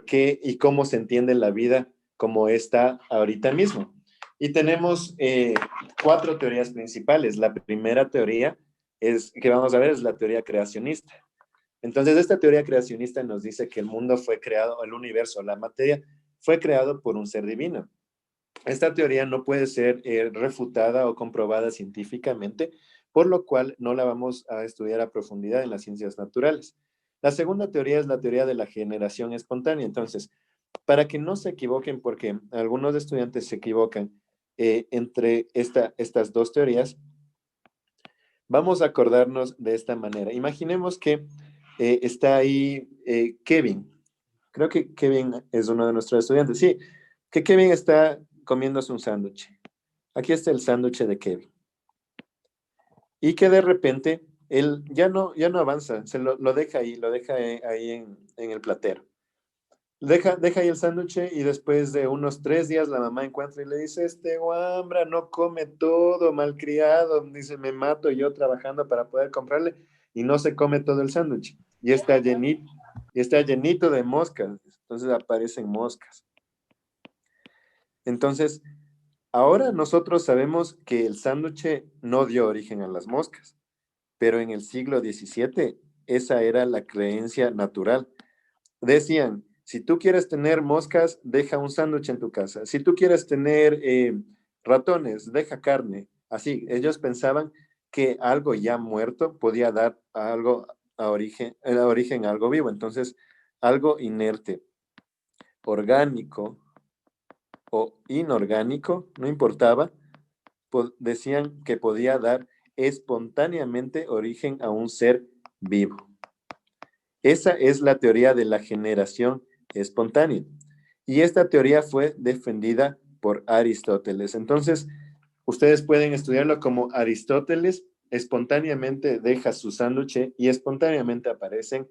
qué y cómo se entiende la vida como está ahorita mismo. Y tenemos cuatro teorías principales. La primera teoría que vamos a ver es la teoría creacionista. Entonces, esta teoría creacionista nos dice que el mundo fue creado, el universo, la materia, fue creado por un ser divino. Esta teoría no puede ser refutada o comprobada científicamente, por lo cual no la vamos a estudiar a profundidad en las ciencias naturales. La segunda teoría es la teoría de la generación espontánea. Entonces, para que no se equivoquen, porque algunos estudiantes se equivocan entre estas dos teorías, vamos a acordarnos de esta manera. Imaginemos que está ahí Kevin. Creo que Kevin es uno de nuestros estudiantes. Sí, que Kevin está comiéndose un sándwich. Aquí está el sándwich de Kevin. Y que de repente él ya no avanza, lo deja ahí, lo deja ahí en el platero. Deja ahí el sándwich y después de unos 3 días la mamá encuentra y le dice, este guambra no come todo, malcriado, dice, me mato yo trabajando para poder comprarle y no se come todo el sándwich. Y está llenito de moscas, entonces aparecen moscas. Entonces, ahora nosotros sabemos que el sándwich no dio origen a las moscas, pero en el siglo XVII esa era la creencia natural. Decían, si tú quieres tener moscas, deja un sándwich en tu casa. Si tú quieres tener ratones, deja carne. Así, ellos pensaban que algo ya muerto podía dar a origen a algo vivo. Entonces, algo inerte, orgánico o inorgánico, no importaba, decían que podía dar espontáneamente origen a un ser vivo. Esa es la teoría de la generación espontánea. Y esta teoría fue defendida por Aristóteles. Entonces, ustedes pueden estudiarlo como Aristóteles espontáneamente deja su sándwich y espontáneamente aparecen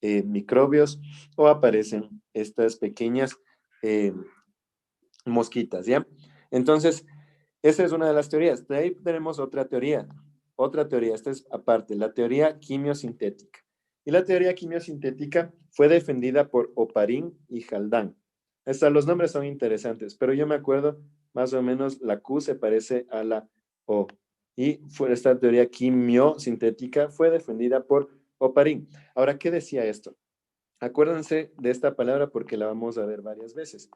microbios o aparecen estas pequeñas eh, mosquitas, ¿ya? Entonces, esa es una de las teorías. De ahí tenemos otra teoría. Otra teoría, esta es aparte, la teoría quimiosintética. Y la teoría quimiosintética fue defendida por Oparín y Haldane. Hasta los nombres son interesantes, pero yo me acuerdo más o menos la Q se parece a la O. Y esta teoría quimiosintética fue defendida por Oparín. Ahora, ¿qué decía esto? Acuérdense de esta palabra porque la vamos a ver varias veces.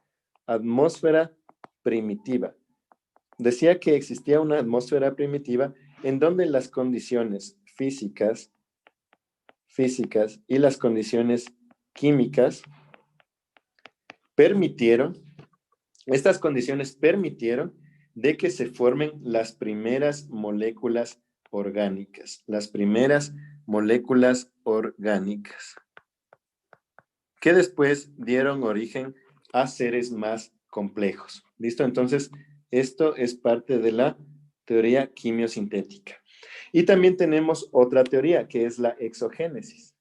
Atmósfera primitiva. Decía que existía una atmósfera primitiva en donde las condiciones físicas y las condiciones químicas permitieron, estas condiciones permitieron de que se formen las primeras moléculas orgánicas, que después dieron origen a seres más complejos. ¿Listo? Entonces, esto es parte de la teoría quimiosintética. Y también tenemos otra teoría, que es la exogénesis.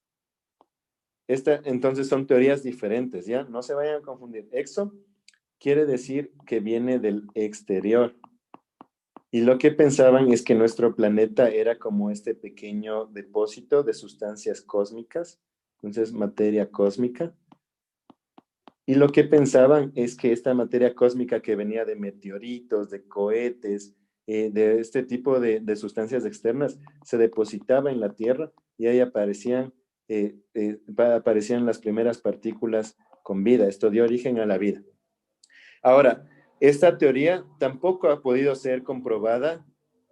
Entonces, son teorías diferentes, ¿ya? No se vayan a confundir. Exo quiere decir que viene del exterior. Y lo que pensaban es que nuestro planeta era como este pequeño depósito de sustancias cósmicas, entonces materia cósmica. Y lo que pensaban es que esta materia cósmica que venía de meteoritos, de cohetes, de este tipo de sustancias externas, se depositaba en la Tierra y ahí aparecían las primeras partículas con vida. Esto dio origen a la vida. Ahora, esta teoría tampoco ha podido ser comprobada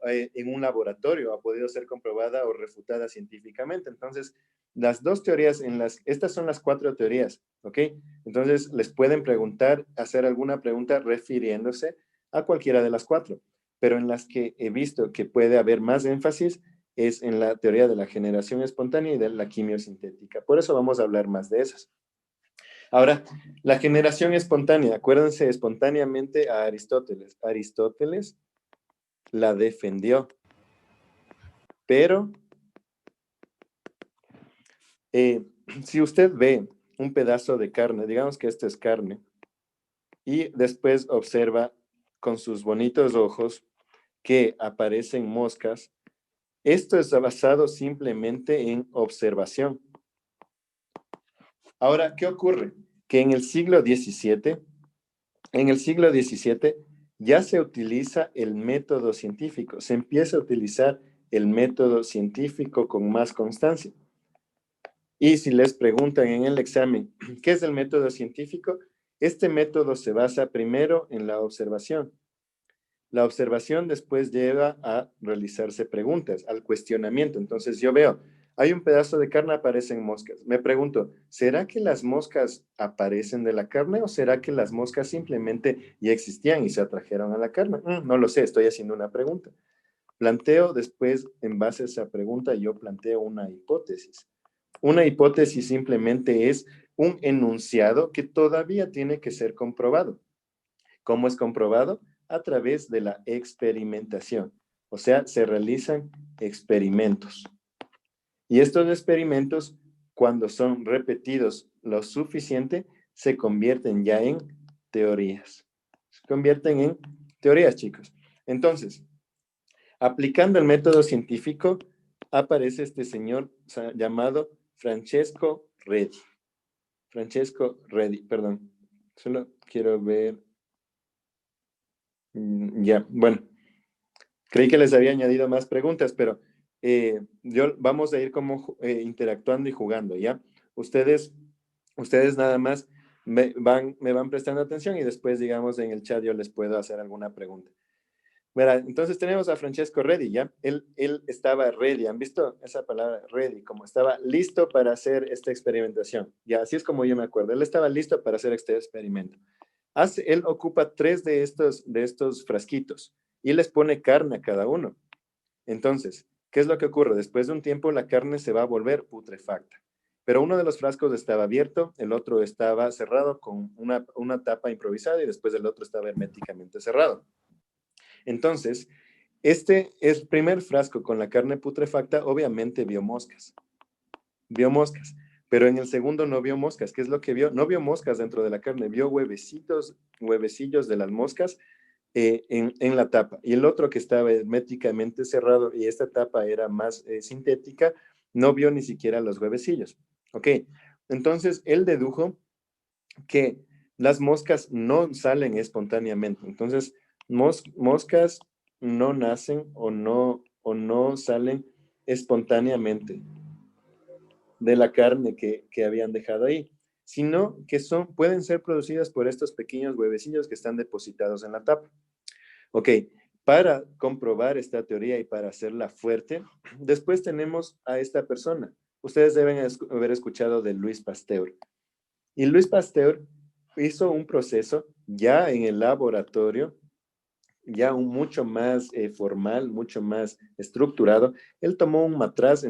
en un laboratorio, ha podido ser comprobada o refutada científicamente. Entonces, las dos teorías, estas son las cuatro teorías, ¿ok? Entonces, les pueden preguntar, hacer alguna pregunta refiriéndose a cualquiera de las cuatro, pero en las que he visto que puede haber más énfasis es en la teoría de la generación espontánea y de la quimiosintética. Por eso vamos a hablar más de esas. Ahora, la generación espontánea, acuérdense espontáneamente a Aristóteles. Aristóteles la defendió, pero si usted ve un pedazo de carne, digamos que esto es carne, y después observa con sus bonitos ojos que aparecen moscas, esto es basado simplemente en observación. Ahora, ¿qué ocurre? que en el siglo XVII, ya se utiliza el método científico, se empieza a utilizar el método científico con más constancia. Y si les preguntan en el examen, ¿qué es el método científico? Este método se basa primero en la observación. La observación después lleva a realizarse preguntas, al cuestionamiento. Entonces yo veo, hay un pedazo de carne, aparecen moscas. Me pregunto, ¿será que las moscas aparecen de la carne o será que las moscas simplemente ya existían y se atrajeron a la carne? No lo sé, estoy haciendo una pregunta. Planteo después, en base a esa pregunta, yo planteo una hipótesis. Una hipótesis simplemente es un enunciado que todavía tiene que ser comprobado. ¿Cómo es comprobado? A través de la experimentación. O sea, se realizan experimentos. Y estos experimentos, cuando son repetidos lo suficiente, se convierten ya en teorías. Se convierten en teorías, chicos. Entonces, aplicando el método científico, aparece este señor llamado Francesco Redi. Francesco Redi, perdón. Solo quiero ver. Ya, bueno. Creí que les había añadido más preguntas, pero vamos a ir como interactuando y jugando, ¿ya? Ustedes, ustedes nada más me van prestando atención y después, digamos, en el chat yo les puedo hacer alguna pregunta. Mira, entonces tenemos a Francesco Ready, ¿ya? Él estaba ready, ¿han visto esa palabra ready? Como estaba listo para hacer esta experimentación. Ya, así es como yo me acuerdo. Él estaba listo para hacer este experimento. Él ocupa 3 de estos frasquitos y les pone carne a cada uno. Entonces, ¿qué es lo que ocurre? Después de un tiempo la carne se va a volver putrefacta. Pero uno de los frascos estaba abierto, el otro estaba cerrado con una tapa improvisada y después el otro estaba herméticamente cerrado. Entonces, el primer frasco con la carne putrefacta obviamente vio moscas. Vio moscas. Pero en el segundo no vio moscas. ¿Qué es lo que vio? No vio moscas dentro de la carne, vio huevecillos de las moscas en la tapa. Y el otro que estaba herméticamente cerrado y esta tapa era más sintética, no vio ni siquiera los huevecillos. ¿Ok? Entonces, él dedujo que las moscas no salen espontáneamente. Entonces, moscas no nacen o no salen espontáneamente de la carne que habían dejado ahí, sino que pueden ser producidas por estos pequeños huevecillos que están depositados en la tapa. Ok, para comprobar esta teoría y para hacerla fuerte, después tenemos a esta persona. Ustedes deben haber escuchado de Luis Pasteur. Y Luis Pasteur hizo un proceso ya en el laboratorio, ya mucho más formal, mucho más estructurado. Él tomó un matraz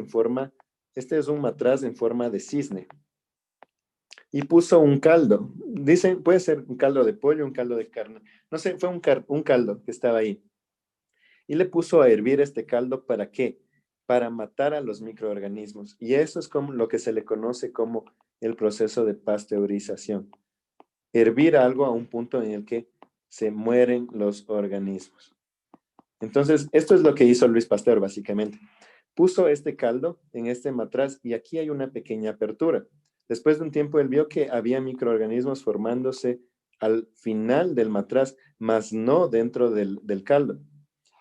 este es un matraz en forma de cisne, y puso un caldo. Dicen, puede ser un caldo de pollo, un caldo de carne. No sé, fue un caldo que estaba ahí. Y le puso a hervir este caldo, ¿para qué? Para matar a los microorganismos. Y eso es como lo que se le conoce como el proceso de pasteurización. Hervir algo a un punto en el que se mueren los organismos. Entonces, esto es lo que hizo Luis Pasteur, básicamente. Puso este caldo en este matraz y aquí hay una pequeña apertura. Después de un tiempo, él vio que había microorganismos formándose al final del matraz, mas no dentro del caldo.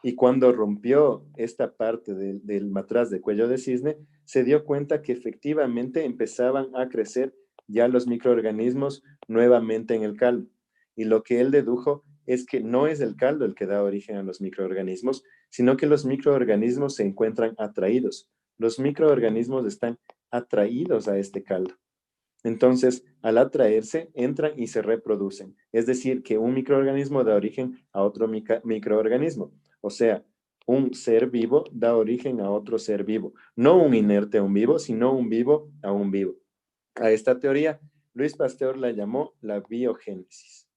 Y cuando rompió esta parte del matraz de cuello de cisne, se dio cuenta que efectivamente empezaban a crecer ya los microorganismos nuevamente en el caldo. Y lo que él dedujo es que no es el caldo el que da origen a los microorganismos, sino que los microorganismos se encuentran atraídos. Los microorganismos están atraídos a este caldo. Entonces, al atraerse, entran y se reproducen. Es decir, que un microorganismo da origen a otro microorganismo. O sea, un ser vivo da origen a otro ser vivo. No un inerte a un vivo, sino un vivo a un vivo. A esta teoría, Luis Pasteur la llamó la biogénesis.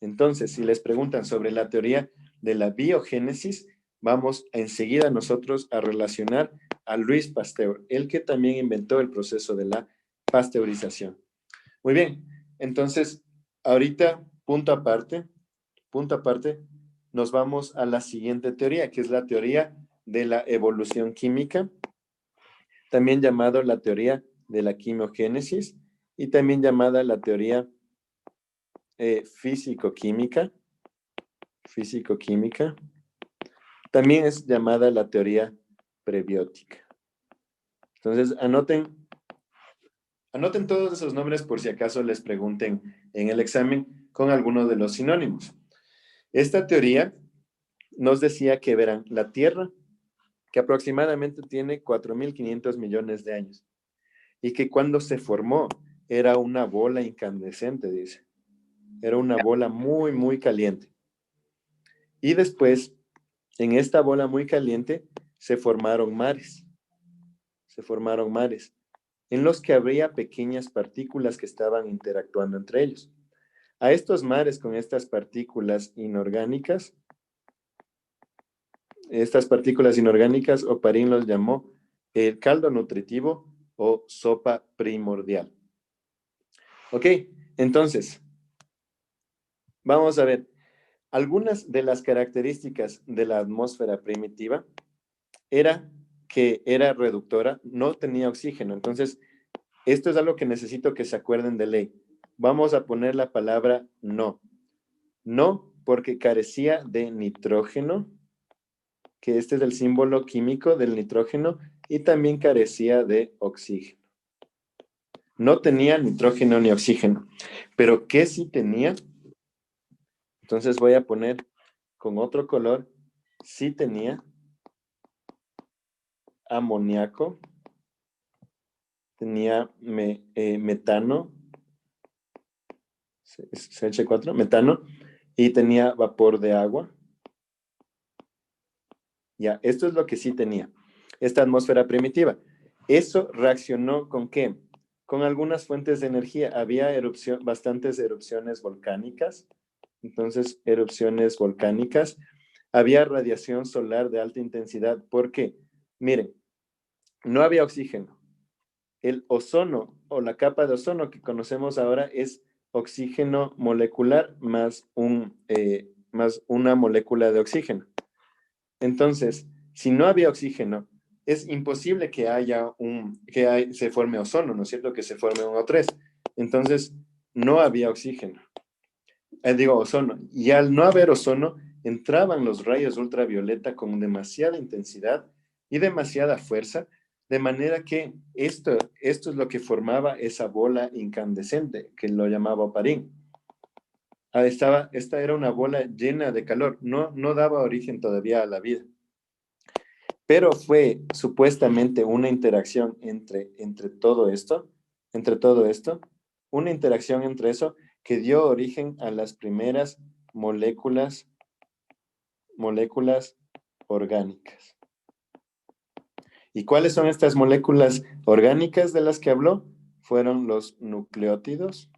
Entonces, si les preguntan sobre la teoría de la biogénesis, vamos enseguida nosotros a relacionar a Luis Pasteur, el que también inventó el proceso de la pasteurización. Muy bien, entonces, ahorita, punto aparte, nos vamos a la siguiente teoría, que es la teoría de la evolución química, también llamado la teoría de la quimiogénesis, y también llamada la teoría físico-química. Físico-química. También es llamada la teoría prebiótica. Entonces, anoten todos esos nombres por si acaso les pregunten en el examen con alguno de los sinónimos. Esta teoría nos decía que, verán, la Tierra, que aproximadamente tiene 4.500 millones de años, y que cuando se formó era una bola incandescente, dice. Era una bola muy, muy caliente. Y después, en esta bola muy caliente, se formaron mares. Se formaron mares, en los que habría pequeñas partículas que estaban interactuando entre ellos. A estos mares con estas partículas inorgánicas, Oparín los llamó el caldo nutritivo o sopa primordial. Ok, entonces, vamos a ver. Algunas de las características de la atmósfera primitiva era que era reductora, no tenía oxígeno. Entonces, esto es algo que necesito que se acuerden de ley. Vamos a poner la palabra no. No, porque carecía de nitrógeno, que este es el símbolo químico del nitrógeno, y también carecía de oxígeno. No tenía nitrógeno ni oxígeno. Pero ¿qué sí tenía? Entonces voy a poner con otro color. Sí tenía amoníaco, tenía metano, CH4, metano, y tenía vapor de agua. Ya, esto es lo que sí tenía, esta atmósfera primitiva. ¿Eso reaccionó con qué? Con algunas fuentes de energía. Había bastantes erupciones volcánicas, entonces erupciones volcánicas. Había radiación solar de alta intensidad. ¿Por qué? Miren, no había oxígeno. El ozono o la capa de ozono que conocemos ahora es oxígeno molecular más una molécula de oxígeno. Entonces, si no había oxígeno, es imposible que se forme ozono, ¿no es cierto? Que se forme un O3. Entonces, no había oxígeno. Ozono. Y al no haber ozono, entraban los rayos ultravioleta con demasiada intensidad y demasiada fuerza, de manera que esto es lo que formaba esa bola incandescente, que lo llamaba Oparín. Esta era una bola llena de calor, no daba origen todavía a la vida. Pero fue supuestamente una interacción entre todo esto, una interacción entre eso que dio origen a las primeras moléculas orgánicas. ¿Y cuáles son estas moléculas orgánicas de las que habló? Fueron los nucleótidos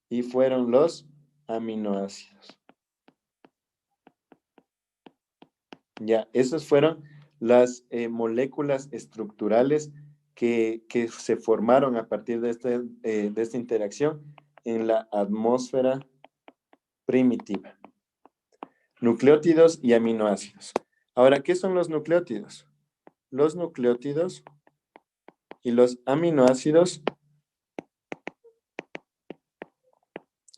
y fueron los aminoácidos. Ya, esas fueron las moléculas estructurales que se formaron a partir de esta interacción en la atmósfera primitiva. Nucleótidos y aminoácidos. Ahora, ¿qué son los nucleótidos? Los nucleótidos y los aminoácidos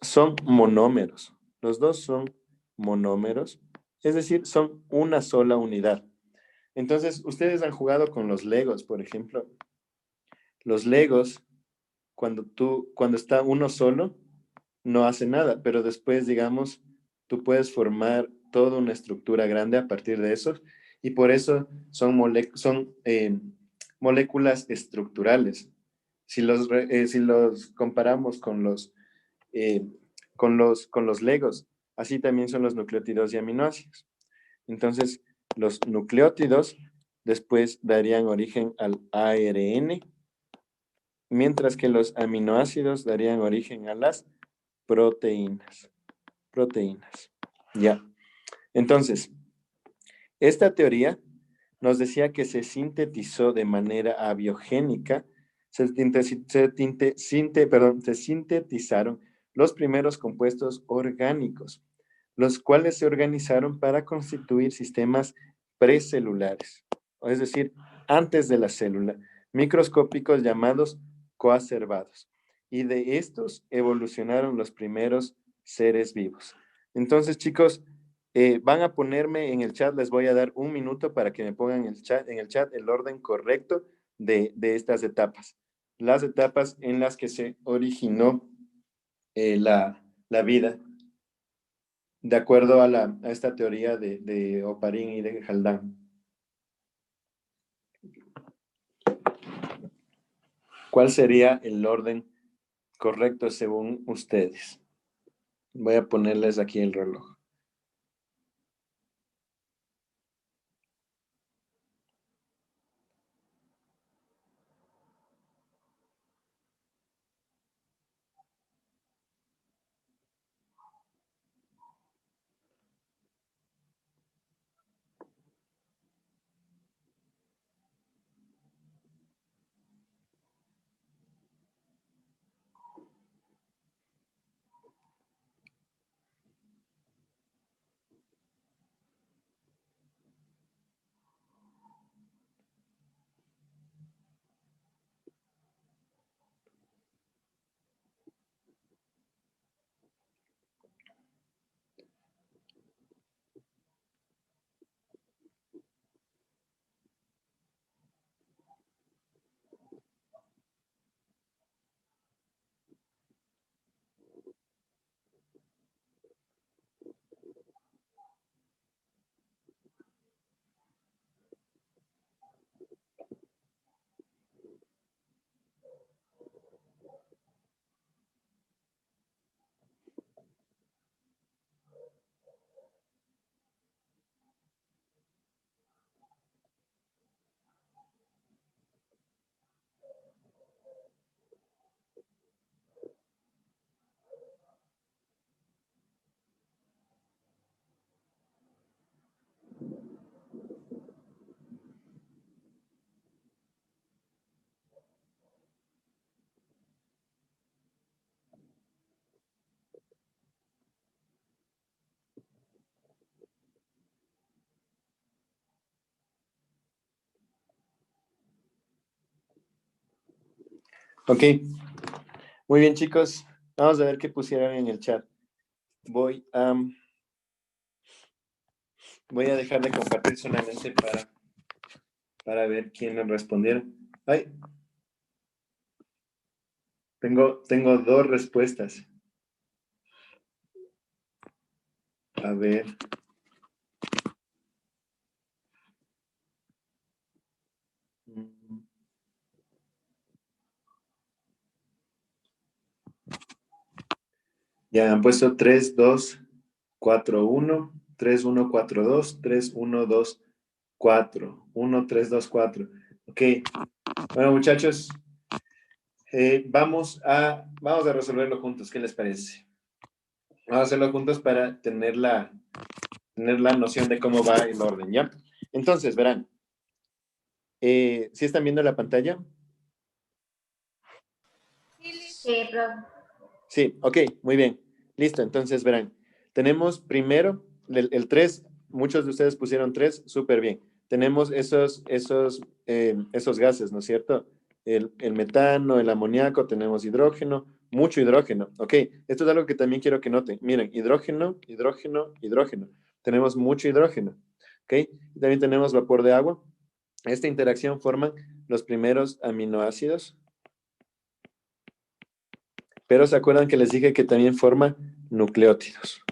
son monómeros. Los dos son monómeros, es decir, son una sola unidad. Entonces, ustedes han jugado con los Legos, por ejemplo. Los Legos, cuando está uno solo, no hace nada, pero después, digamos, tú puedes formar toda una estructura grande a partir de eso, y por eso son moléculas estructurales. Si los comparamos eh, con los Legos, así también son los nucleótidos y aminoácidos. Entonces, los nucleótidos después darían origen al ARN, mientras que los aminoácidos darían origen a las proteínas. Ya. Entonces, esta teoría nos decía que se sintetizó de manera abiogénica, se sintetizaron los primeros compuestos orgánicos, los cuales se organizaron para constituir sistemas precelulares, es decir, antes de la célula. microscópicos llamados coacervados. Y de estos evolucionaron los primeros seres vivos. Entonces, chicos, van a ponerme en el chat, les voy a dar un minuto para que me pongan en el chat el orden correcto de estas etapas. Las etapas en las que se originó la vida, de acuerdo a esta teoría de Oparín y de Haldane. ¿Cuál sería el orden correcto según ustedes? Voy a ponerles aquí el reloj. Ok, muy bien, chicos. Vamos a ver qué pusieron en el chat. Voy a dejar de compartir solamente para ver quiénes respondieron. Ay, tengo dos respuestas. A ver. Ya han puesto 3, 2, 4, 1, 3, 1, 4, 2, 3, 1, 2, 4, 1, 3, 2, 4. Ok. Bueno, muchachos, vamos a resolverlo juntos. ¿Qué les parece? Vamos a hacerlo juntos para tener la noción de cómo va el orden, ¿ya? Entonces, verán. ¿Sí están viendo la pantalla? Sí, profe. Sí, ok, muy bien. Listo, entonces verán. Tenemos primero el 3, muchos de ustedes pusieron 3, súper bien. Tenemos esos gases, ¿no es cierto? El metano, el amoníaco, tenemos hidrógeno, mucho hidrógeno. Ok, esto es algo que también quiero que noten. Miren, hidrógeno, hidrógeno, hidrógeno. Tenemos mucho hidrógeno. Ok, y también tenemos vapor de agua. Esta interacción forman los primeros aminoácidos. Pero se acuerdan que les dije que también forma nucleótidos.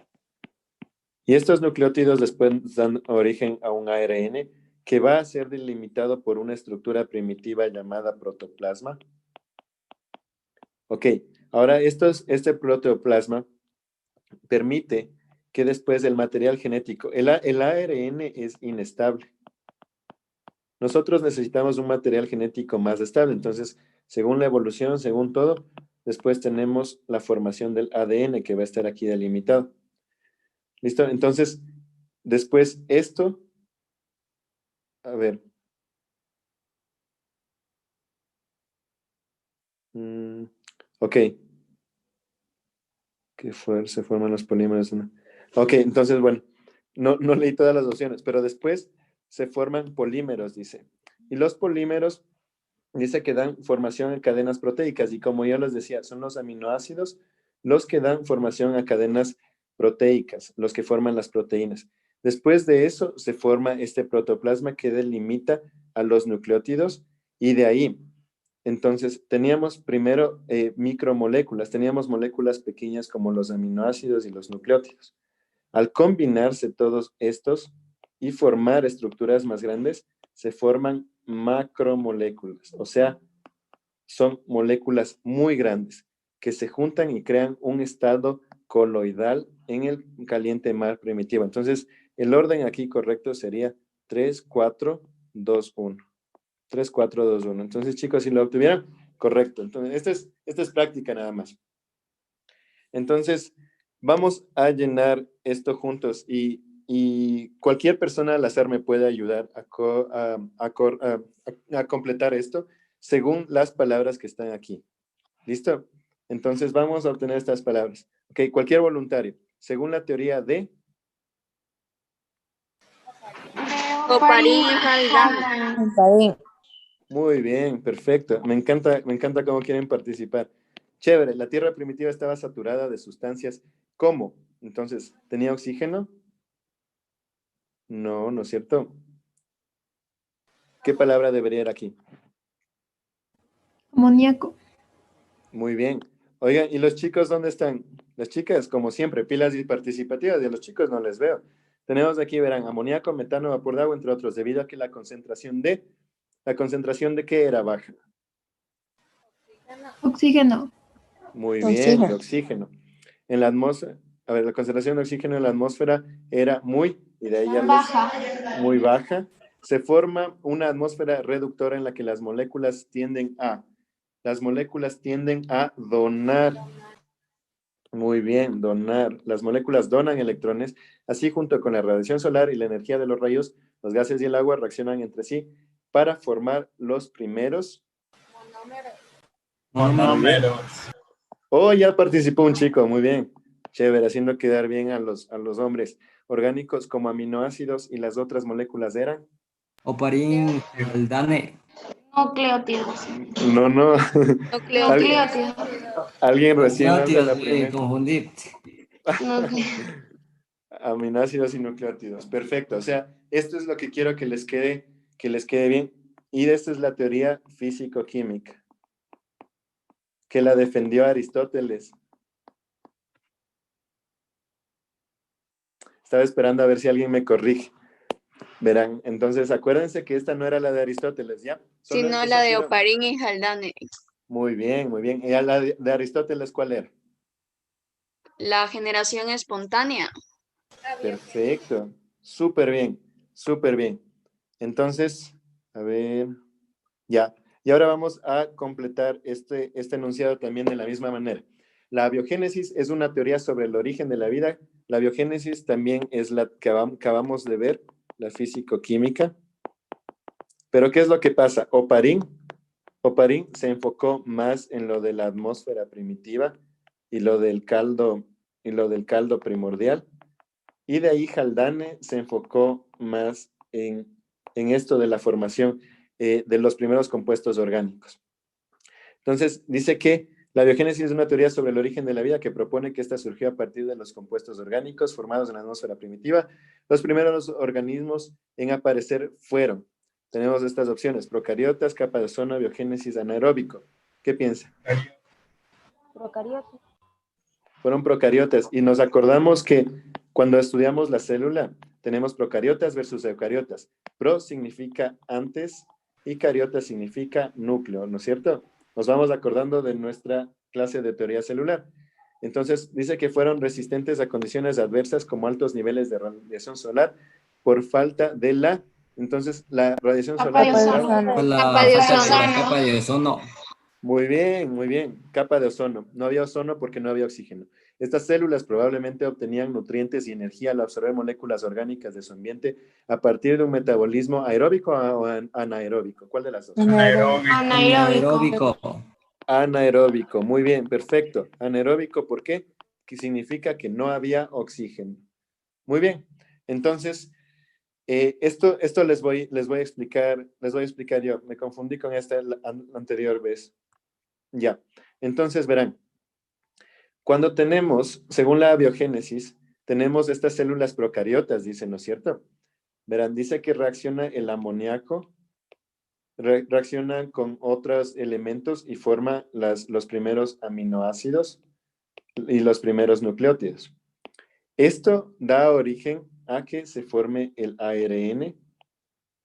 Y estos nucleótidos después dan origen a un ARN que va a ser delimitado por una estructura primitiva llamada protoplasma. Ok, ahora este protoplasma permite que después el material genético, el ARN es inestable. Nosotros necesitamos un material genético más estable. Entonces, según la evolución, según todo, después tenemos la formación del ADN que va a estar aquí delimitado. ¿Listo? Entonces, después esto, a ver. Ok. Se forman los polímeros. ¿No? Ok, entonces, bueno, no leí todas las opciones, pero después se forman polímeros, dice. Y los polímeros Dice que dan formación a cadenas proteicas y como yo les decía, son los aminoácidos los que dan formación a cadenas proteicas, los que forman las proteínas. Después de eso se forma este protoplasma que delimita a los nucleótidos y de ahí, entonces teníamos primero micromoléculas, teníamos moléculas pequeñas como los aminoácidos y los nucleótidos. Al combinarse todos estos y formar estructuras más grandes, se forman macromoléculas, o sea, son moléculas muy grandes que se juntan y crean un estado coloidal en el caliente mar primitivo. Entonces, el orden aquí correcto sería 3, 4, 2, 1. 3, 4, 2, 1. Entonces, chicos, si lo obtuvieran, correcto. Entonces, esta es práctica nada más. Entonces, vamos a llenar esto juntos y cualquier persona al azar me puede ayudar a completar esto según las palabras que están aquí. ¿Listo? Entonces, vamos a obtener estas palabras. Ok, cualquier voluntario. Según la teoría de... Oparín Haldane. Está Muy bien, perfecto. Me encanta cómo quieren participar. Chévere, la Tierra primitiva estaba saturada de sustancias. ¿Cómo? Entonces, ¿tenía oxígeno? No, no es cierto. ¿Qué palabra debería ir aquí? amoníaco. Muy bien. Oigan, ¿y los chicos dónde están? Las chicas, como siempre, pilas y participativas, y a los chicos no les veo. Tenemos aquí, verán, amoníaco, metano, vapor de agua, entre otros, debido a que ¿la concentración de qué era baja? Oxígeno. Muy bien, de Oxígeno. oxígeno. En la atmósfera, a ver, la concentración de oxígeno en la atmósfera era y de ahí ya Baja. muy baja. Se forma una atmósfera reductora en la que las moléculas tienden a donar. Muy bien, donar. Las moléculas donan electrones, así junto con la radiación solar y la energía de los rayos, los gases y el agua reaccionan entre sí para formar los primeros monómeros. Oh, ya participó un chico, muy bien. Chévere, haciendo quedar bien a los hombres. Orgánicos como aminoácidos y las otras moléculas eran. Oparín Haldane. Nucleótidos. No, no. ¿Alguien, Nucleótidos. alguien recién lanza la Nucleótidos, me primera. confundí. Aminoácidos y nucleótidos. Perfecto. O sea, esto es lo que quiero que les quede bien. Y esta es la teoría físico-química, que la defendió Aristóteles. Estaba esperando a ver si alguien me corrige. Verán, entonces acuérdense que esta no era la de Aristóteles, ¿ya? Sino la de Oparín y Haldane. Muy bien, muy bien. ¿Y la de Aristóteles cuál era? La generación espontánea. Perfecto. Súper bien, súper bien. Entonces, a ver, ya. Y ahora vamos a completar este enunciado también de la misma manera. La biogénesis es una teoría sobre el origen de la vida. La biogénesis también es la que acabamos de ver, la físico-química. Pero ¿qué es lo que pasa? Oparín se enfocó más en lo de la atmósfera primitiva y lo del caldo primordial. Y de ahí Haldane se enfocó más en esto de la formación de los primeros compuestos orgánicos. Entonces, dice que la biogénesis es una teoría sobre el origen de la vida que propone que ésta surgió a partir de los compuestos orgánicos formados en la atmósfera primitiva. Los primeros organismos en aparecer tenemos estas opciones: procariotas, capa de ozono, biogénesis anaeróbico. ¿Qué piensa? Procariotas. Fueron procariotas y nos acordamos que cuando estudiamos la célula tenemos procariotas versus eucariotas. Pro significa antes y cariota significa núcleo, ¿no es cierto? Nos vamos acordando de nuestra clase de teoría celular. Entonces dice que fueron resistentes a condiciones adversas como altos niveles de radiación solar por falta de la radiación solar. Por la Capa de falta de la ozono. capa de ozono. Muy bien, muy bien. Capa de ozono. No había ozono porque no había oxígeno. Estas células probablemente obtenían nutrientes y energía al absorber moléculas orgánicas de su ambiente a partir de un metabolismo aeróbico o anaeróbico. ¿Cuál de las dos? Anaeróbico. Anaeróbico. Anaeróbico. Muy bien, perfecto. Anaeróbico, ¿por qué? Que significa que no había oxígeno. Muy bien. Entonces, Esto les voy a explicar yo. Me confundí con esta la anterior vez. Ya. Entonces, verán, cuando tenemos, según la biogénesis, tenemos estas células procariotas, dice, ¿no es cierto? Verán, dice que reacciona el amoníaco, reacciona con otros elementos y forma los primeros aminoácidos y los primeros nucleótidos. Esto da origen a que se forme el ARN,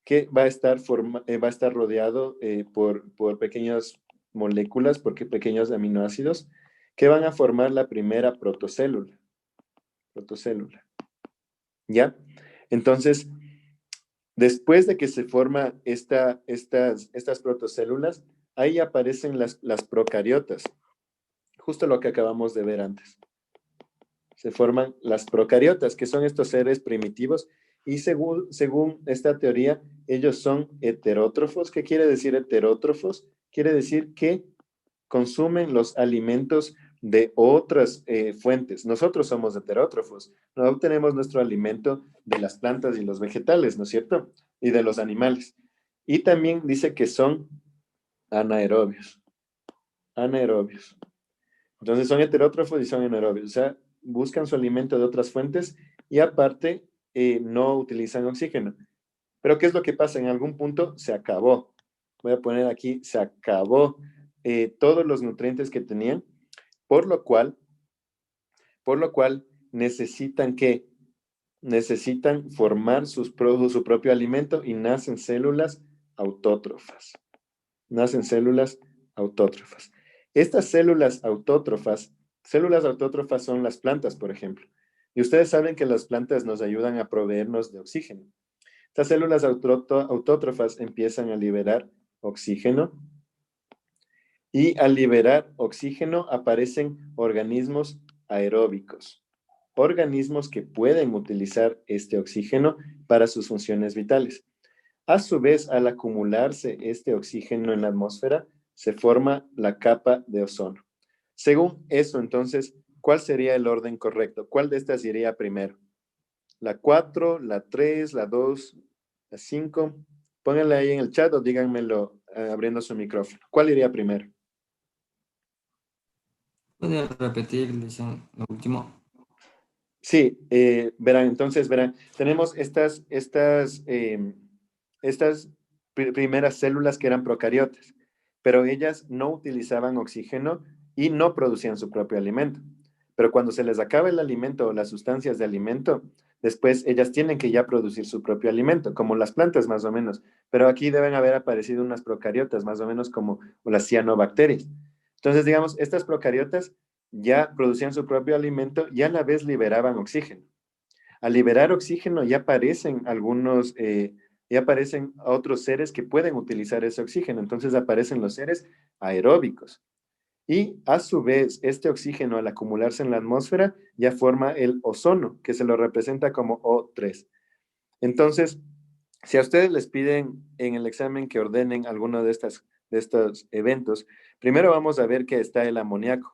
que va a estar rodeado por pequeñas moléculas, porque pequeños aminoácidos, que van a formar la primera protocélula. ¿Ya? Entonces, después de que se forma estas protocélulas, ahí aparecen las procariotas, justo lo que acabamos de ver antes. Se forman las procariotas, que son estos seres primitivos, y según esta teoría, ellos son heterótrofos. ¿Qué quiere decir heterótrofos? Quiere decir que consumen los alimentos de otras fuentes. Nosotros somos heterótrofos, no obtenemos nuestro alimento de las plantas y los vegetales, ¿no es cierto? Y de los animales. Y también dice que son anaerobios. Anaerobios. Entonces son heterótrofos y son anaerobios. O sea, buscan su alimento de otras fuentes y aparte no utilizan oxígeno. Pero ¿qué es lo que pasa? En algún punto se acabó. Voy a poner aquí, se acabó todos los nutrientes que tenían, por lo cual necesitan que necesitan formar su propio alimento y nacen células autótrofas. Nacen células autótrofas. Estas células autótrofas son las plantas, por ejemplo. Y ustedes saben que las plantas nos ayudan a proveernos de oxígeno. Estas células autótrofas empiezan a liberar oxígeno y al liberar oxígeno aparecen organismos aeróbicos, organismos que pueden utilizar este oxígeno para sus funciones vitales. A su vez, al acumularse este oxígeno en la atmósfera, se forma la capa de ozono. Según eso, entonces, ¿cuál sería el orden correcto? ¿Cuál de estas iría primero? ¿La 4, la 3, la 2, la 5? Pónganle ahí en el chat o díganmelo abriendo su micrófono. ¿Cuál iría primero? ¿Puede repetir, Lizan, lo último? Sí, verán, tenemos estas primeras células que eran procariotas, pero ellas no utilizaban oxígeno y no producían su propio alimento. Pero cuando se les acaba el alimento o las sustancias de alimento, después ellas tienen que ya producir su propio alimento, como las plantas más o menos. Pero aquí deben haber aparecido unas procariotas, más o menos como las cianobacterias. Entonces, digamos, estas procariotas ya producían su propio alimento y a la vez liberaban oxígeno. Al liberar oxígeno ya aparecen otros seres que pueden utilizar ese oxígeno. Entonces aparecen los seres aeróbicos. Y a su vez, este oxígeno al acumularse en la atmósfera ya forma el ozono, que se lo representa como O3. Entonces, si a ustedes les piden en el examen que ordenen alguno de estos eventos, primero vamos a ver que está el amoníaco.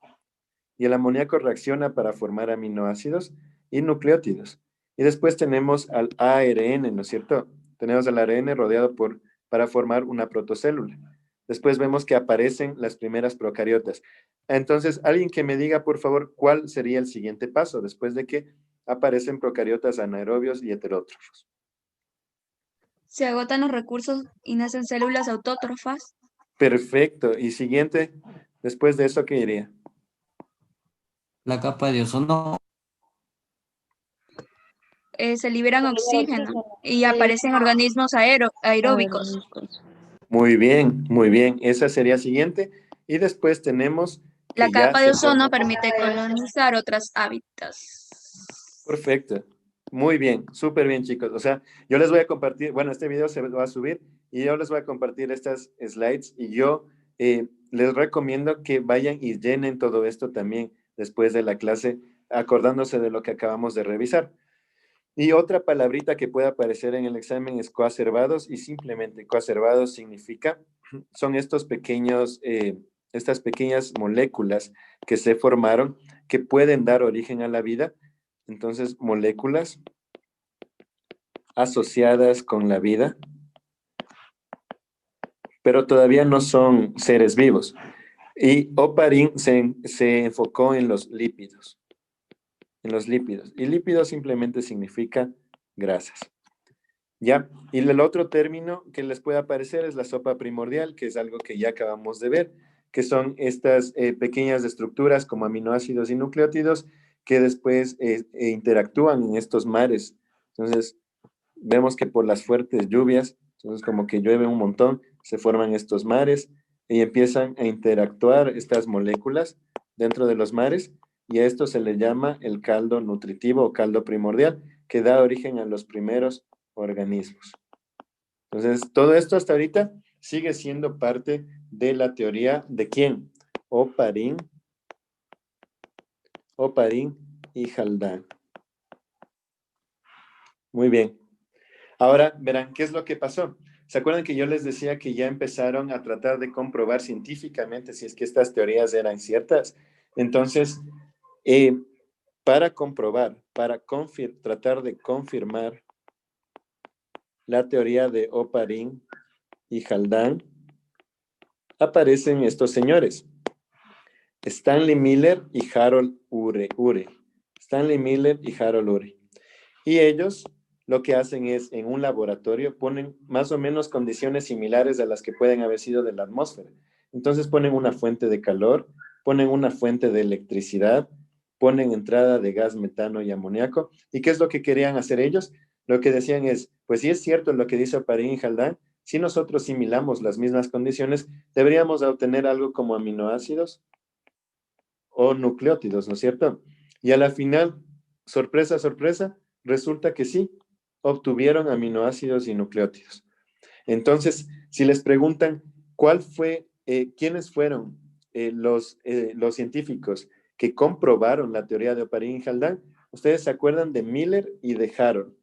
Y el amoníaco reacciona para formar aminoácidos y nucleótidos. Y después tenemos al ARN, ¿no es cierto? Tenemos al ARN rodeado para formar una protocélula. Después vemos que aparecen las primeras procariotas. Entonces, alguien que me diga, por favor, cuál sería el siguiente paso después de que aparecen procariotas anaerobios y heterótrofos. Se agotan los recursos y nacen células autótrofas. Perfecto. Y siguiente, después de eso, ¿qué iría? La capa de ozono. Se liberan oxígeno y aparecen organismos aeróbicos. Muy bien, muy bien. Esa sería siguiente. Y después tenemos La que ya capa de se ozono forma. permite colonizar otros hábitats. Perfecto. Muy bien, súper bien, chicos. O sea, yo les voy a compartir, bueno, este video se va a subir y yo les voy a compartir estas slides y yo les recomiendo que vayan y llenen todo esto también después de la clase, acordándose de lo que acabamos de revisar. Y otra palabrita que puede aparecer en el examen es coacervados y simplemente coacervados significa, son estas pequeñas moléculas que se formaron que pueden dar origen a la vida. Entonces, moléculas asociadas con la vida, pero todavía no son seres vivos. Y Oparin se enfocó en los lípidos, Y lípidos simplemente significa grasas. ¿Ya? Y el otro término que les puede aparecer es la sopa primordial, que es algo que ya acabamos de ver, que son estas pequeñas estructuras como aminoácidos y nucleótidos que después interactúan en estos mares. Entonces, vemos que por las fuertes lluvias, entonces como que llueve un montón, se forman estos mares y empiezan a interactuar estas moléculas dentro de los mares y a esto se le llama el caldo nutritivo o caldo primordial, que da origen a los primeros organismos. Entonces, todo esto hasta ahorita sigue siendo parte de la teoría de quién? Oparin y Haldane. Muy bien. Ahora verán, ¿qué es lo que pasó? ¿Se acuerdan que yo les decía que ya empezaron a tratar de comprobar científicamente si es que estas teorías eran ciertas? Entonces, para comprobar, tratar de confirmar la teoría de Oparin y Haldane, aparecen estos señores, Stanley Miller y Harold Urey. Stanley Miller y Harold Urey. Y ellos lo que hacen es, en un laboratorio, ponen más o menos condiciones similares a las que pueden haber sido de la atmósfera. Entonces ponen una fuente de calor, ponen una fuente de electricidad, ponen entrada de gas metano y amoníaco. ¿Y qué es lo que querían hacer ellos? Lo que decían es, pues si es cierto lo que dice Oparin y Haldane, si nosotros similamos las mismas condiciones, deberíamos obtener algo como aminoácidos o nucleótidos, ¿no es cierto? Y a la final, sorpresa, sorpresa, resulta que sí, obtuvieron aminoácidos y nucleótidos. Entonces, si les preguntan quiénes fueron los científicos que comprobaron la teoría de Oparin y Haldane, ustedes se acuerdan de Miller y de Harold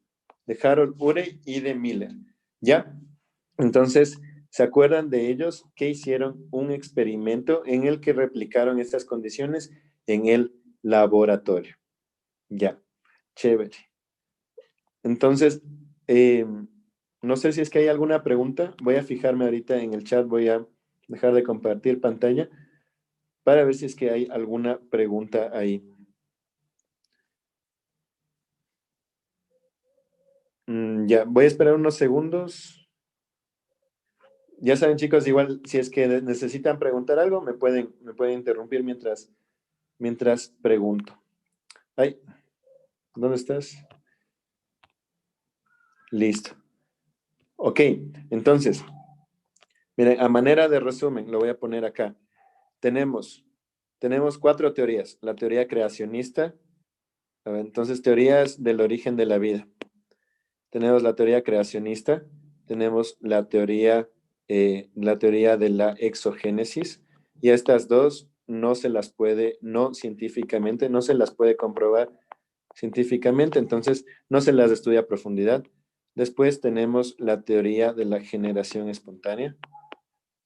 Urey y de Miller, ¿ya? Entonces, ¿se acuerdan de ellos que hicieron un experimento en el que replicaron estas condiciones en el laboratorio? Ya, chévere. Entonces, no sé si es que hay alguna pregunta. Voy a fijarme ahorita en el chat, voy a dejar de compartir pantalla para ver si es que hay alguna pregunta ahí. Ya, voy a esperar unos segundos. Ya saben, chicos, igual si es que necesitan preguntar algo, me pueden interrumpir mientras pregunto. Ay, ¿dónde estás? Listo. Ok, entonces, miren, a manera de resumen, lo voy a poner acá. Tenemos 4 teorías. La teoría creacionista, entonces teorías del origen de la vida. Tenemos la teoría creacionista, tenemos la teoría de la exogénesis, y estas dos no se las puede, no científicamente, no se las puede comprobar científicamente, entonces no se las estudia a profundidad. Después tenemos la teoría de la generación espontánea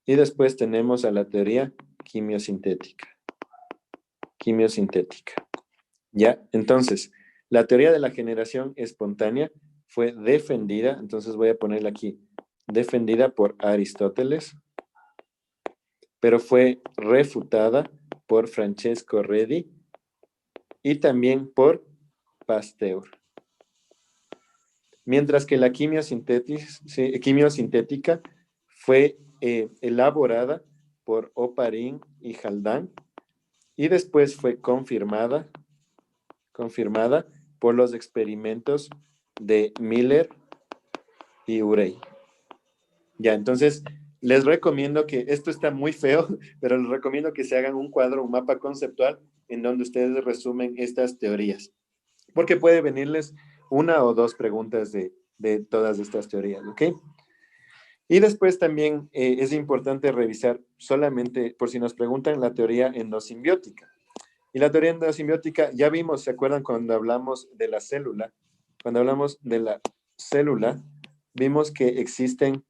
y después tenemos a la teoría quimiosintética. ¿Ya? Entonces, la teoría de la generación espontánea fue defendida, entonces voy a ponerla aquí, defendida por Aristóteles, pero fue refutada por Francesco Redi y también por Pasteur. Mientras que la quimiosintética fue elaborada por Oparin y Haldane y después fue confirmada por los experimentos de Miller y Urey. Ya, entonces les recomiendo que, esto está muy feo, pero les recomiendo que se hagan un cuadro, un mapa conceptual en donde ustedes resumen estas teorías, porque puede venirles una o dos preguntas de todas estas teorías, ¿ok? Y después también es importante revisar solamente, por si nos preguntan, la teoría endosimbiótica. Y la teoría endosimbiótica, ya vimos, ¿se acuerdan cuando hablamos de la célula? Cuando hablamos de la célula, vimos que existen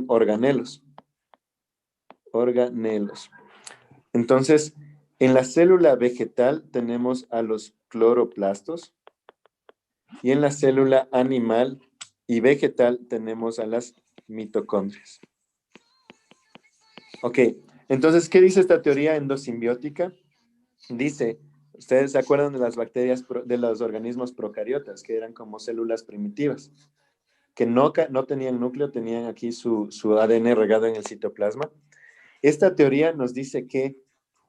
organelos. Entonces, en la célula vegetal tenemos a los cloroplastos. Y en la célula animal y vegetal tenemos a las mitocondrias. Ok, entonces, ¿qué dice esta teoría endosimbiótica? Dice, ustedes se acuerdan de las bacterias, de los organismos procariotas, que eran como células primitivas, que no tenían núcleo, tenían aquí su ADN regado en el citoplasma. Esta teoría nos dice que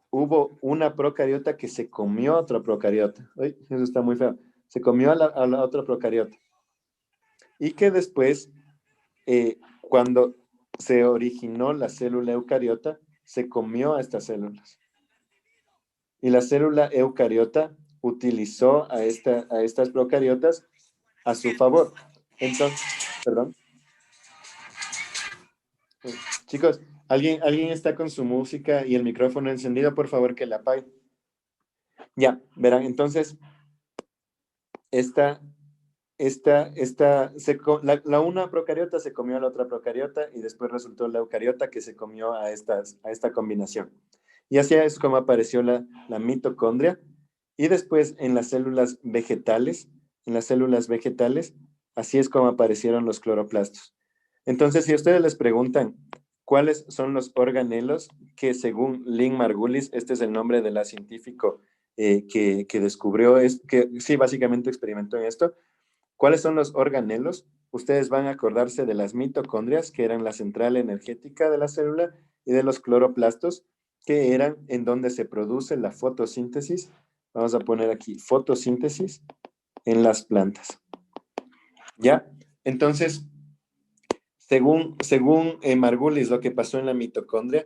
hubo una procariota que se comió a otra procariota. Uy, eso está muy feo. Se comió a la otra procariota. Y que después, cuando se originó la célula eucariota, se comió a estas células. Y la célula eucariota utilizó a estas procariotas a su favor. Entonces, perdón. Chicos, ¿alguien está con su música y el micrófono encendido? Por favor, que la apague. Ya, verán, entonces, la una procariota se comió a la otra procariota y después resultó la eucariota que se comió a esta combinación. Y así es como apareció la mitocondria. Y después en las células vegetales, así es como aparecieron los cloroplastos. Entonces, si ustedes les preguntan cuáles son los organelos que según Lynn Margulis, este es el nombre de la científico que descubrió, que sí, básicamente experimentó en esto, ¿cuáles son los organelos? Ustedes van a acordarse de las mitocondrias, que eran la central energética de la célula, y de los cloroplastos, que eran en donde se produce la fotosíntesis. Vamos a poner aquí fotosíntesis en las plantas. ¿Ya? Entonces, según Margulis, lo que pasó en la mitocondria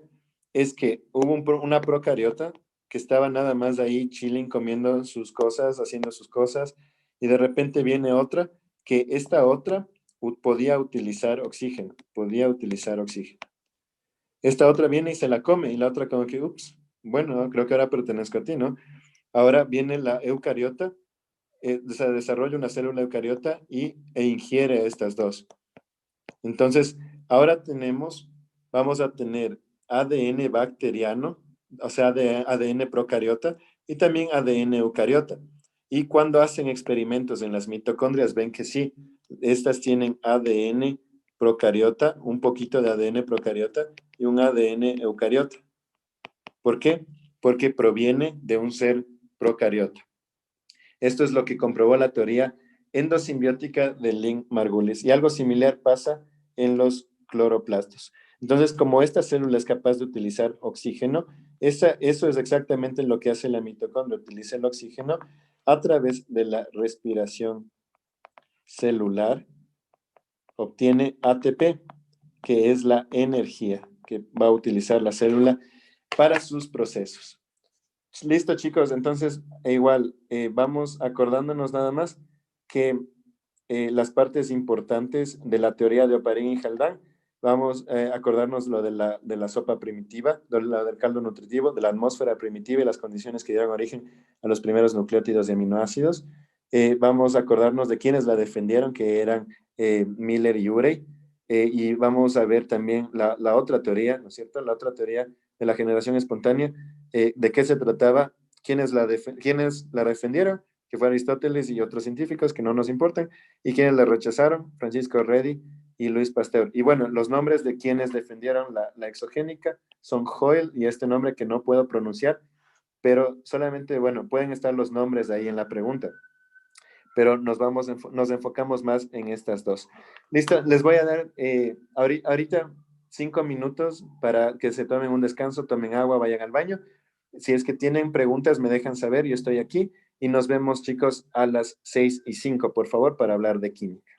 es que hubo una procariota que estaba nada más ahí chilling, comiendo sus cosas, haciendo sus cosas, y de repente viene otra, que esta otra podía utilizar oxígeno, podía utilizar oxígeno. Esta otra viene y se la come, y la otra como que, ups, bueno, creo que ahora pertenezco a ti, ¿no? Ahora viene la eucariota, se desarrolla una célula eucariota e ingiere estas dos. Entonces, ahora vamos a tener ADN bacteriano, o sea, ADN procariota y también ADN eucariota. Y cuando hacen experimentos en las mitocondrias, ven que sí, estas tienen ADN procariota, un poquito de ADN procariota y un ADN eucariota. ¿Por qué? Porque proviene de un ser procariota. Esto es lo que comprobó la teoría endosimbiótica de Lynn Margulis. Y algo similar pasa en los cloroplastos. Entonces, como esta célula es capaz de utilizar oxígeno, eso es exactamente lo que hace la mitocondria, utiliza el oxígeno a través de la respiración celular, obtiene ATP, que es la energía que va a utilizar la célula para sus procesos. Listo, chicos. Entonces, igual, vamos acordándonos nada más que las partes importantes de la teoría de Oparin y Haldane, vamos a acordarnos lo de la sopa primitiva, lo del caldo nutritivo, de la atmósfera primitiva y las condiciones que dieron origen a los primeros nucleótidos y aminoácidos. Vamos a acordarnos de quienes la defendieron, que eran Miller y Urey. Y vamos a ver también la otra teoría, ¿no es cierto? La otra teoría de la generación espontánea, de qué se trataba, quiénes la defendieron, que fue Aristóteles y otros científicos que no nos importan, y quienes la rechazaron, Francisco Redi y Luis Pasteur. Y bueno, los nombres de quienes defendieron la exogénica son Hoyle y este nombre que no puedo pronunciar, pero solamente, bueno, pueden estar los nombres ahí en la pregunta, pero nos enfocamos más en estas dos. Listo, les voy a dar ahorita 5 minutos para que se tomen un descanso, tomen agua, vayan al baño. Si es que tienen preguntas, me dejan saber, yo estoy aquí y nos vemos, chicos, a las 6:05, por favor, para hablar de química.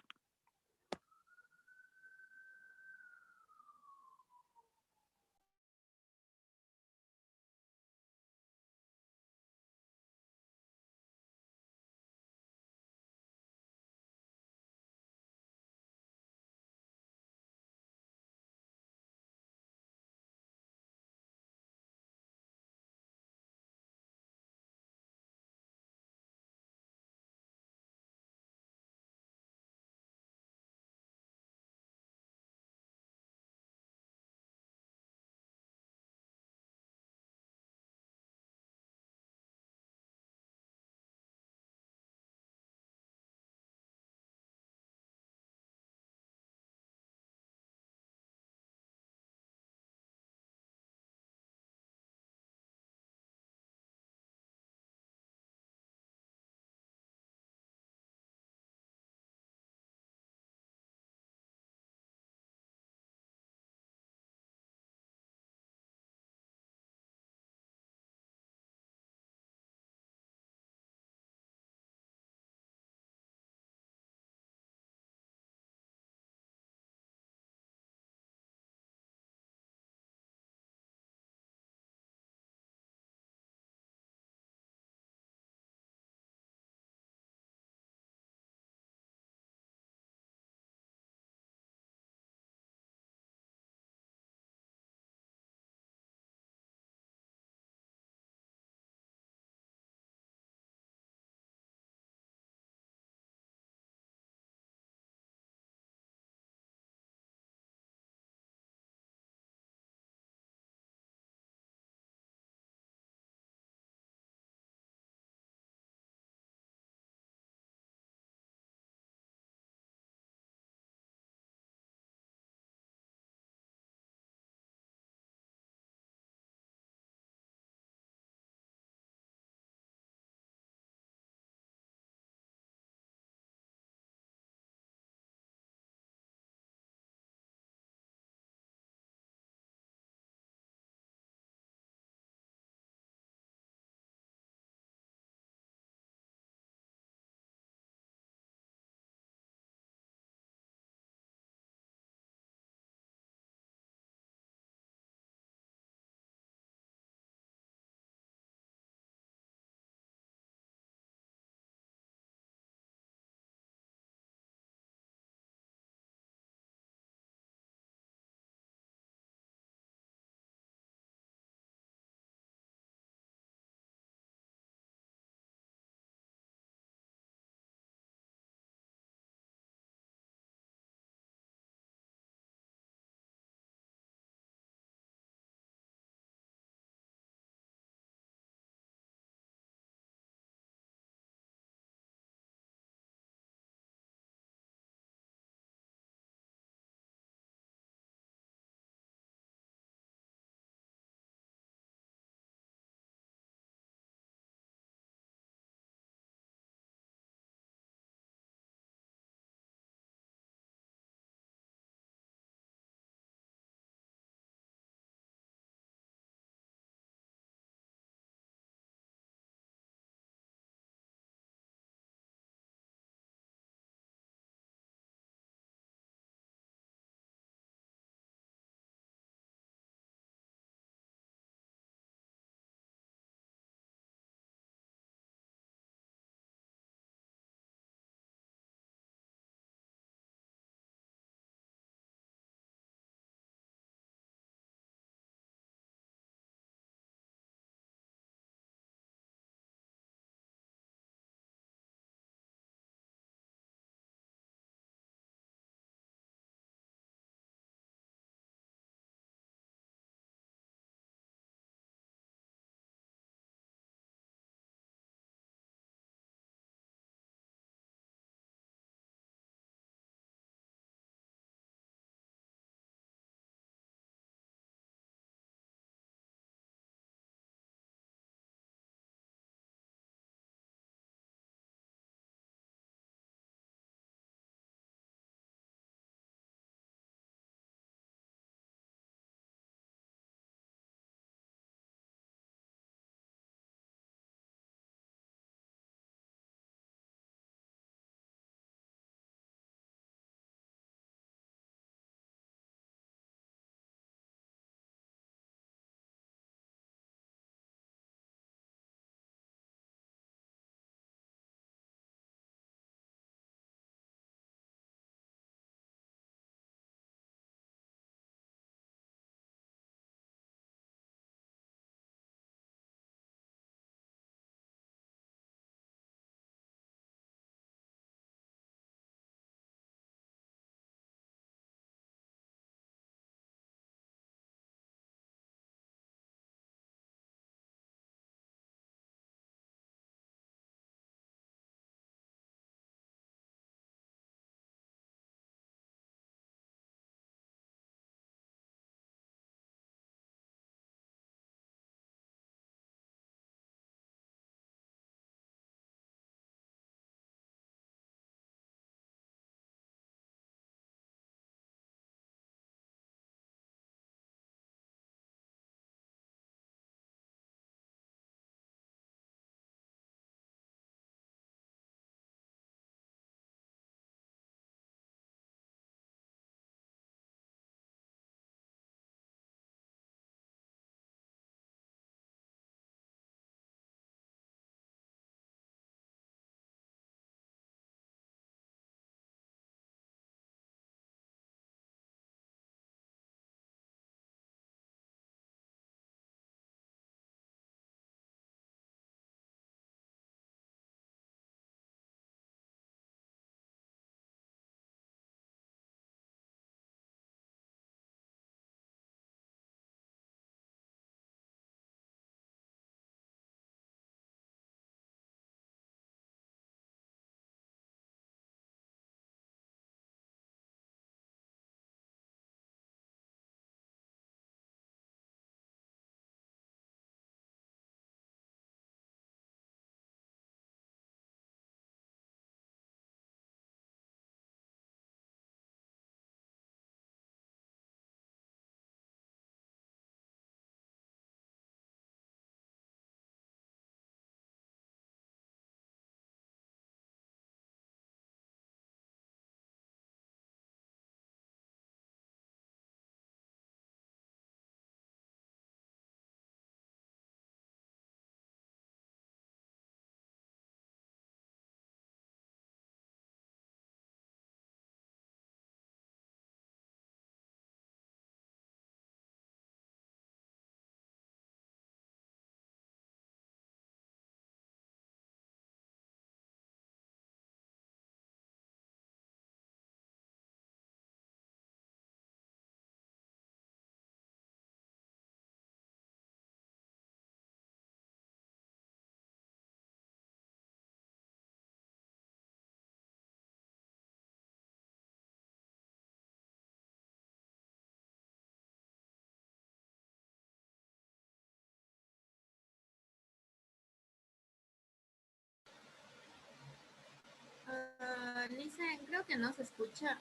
Dicen, creo que no se escucha.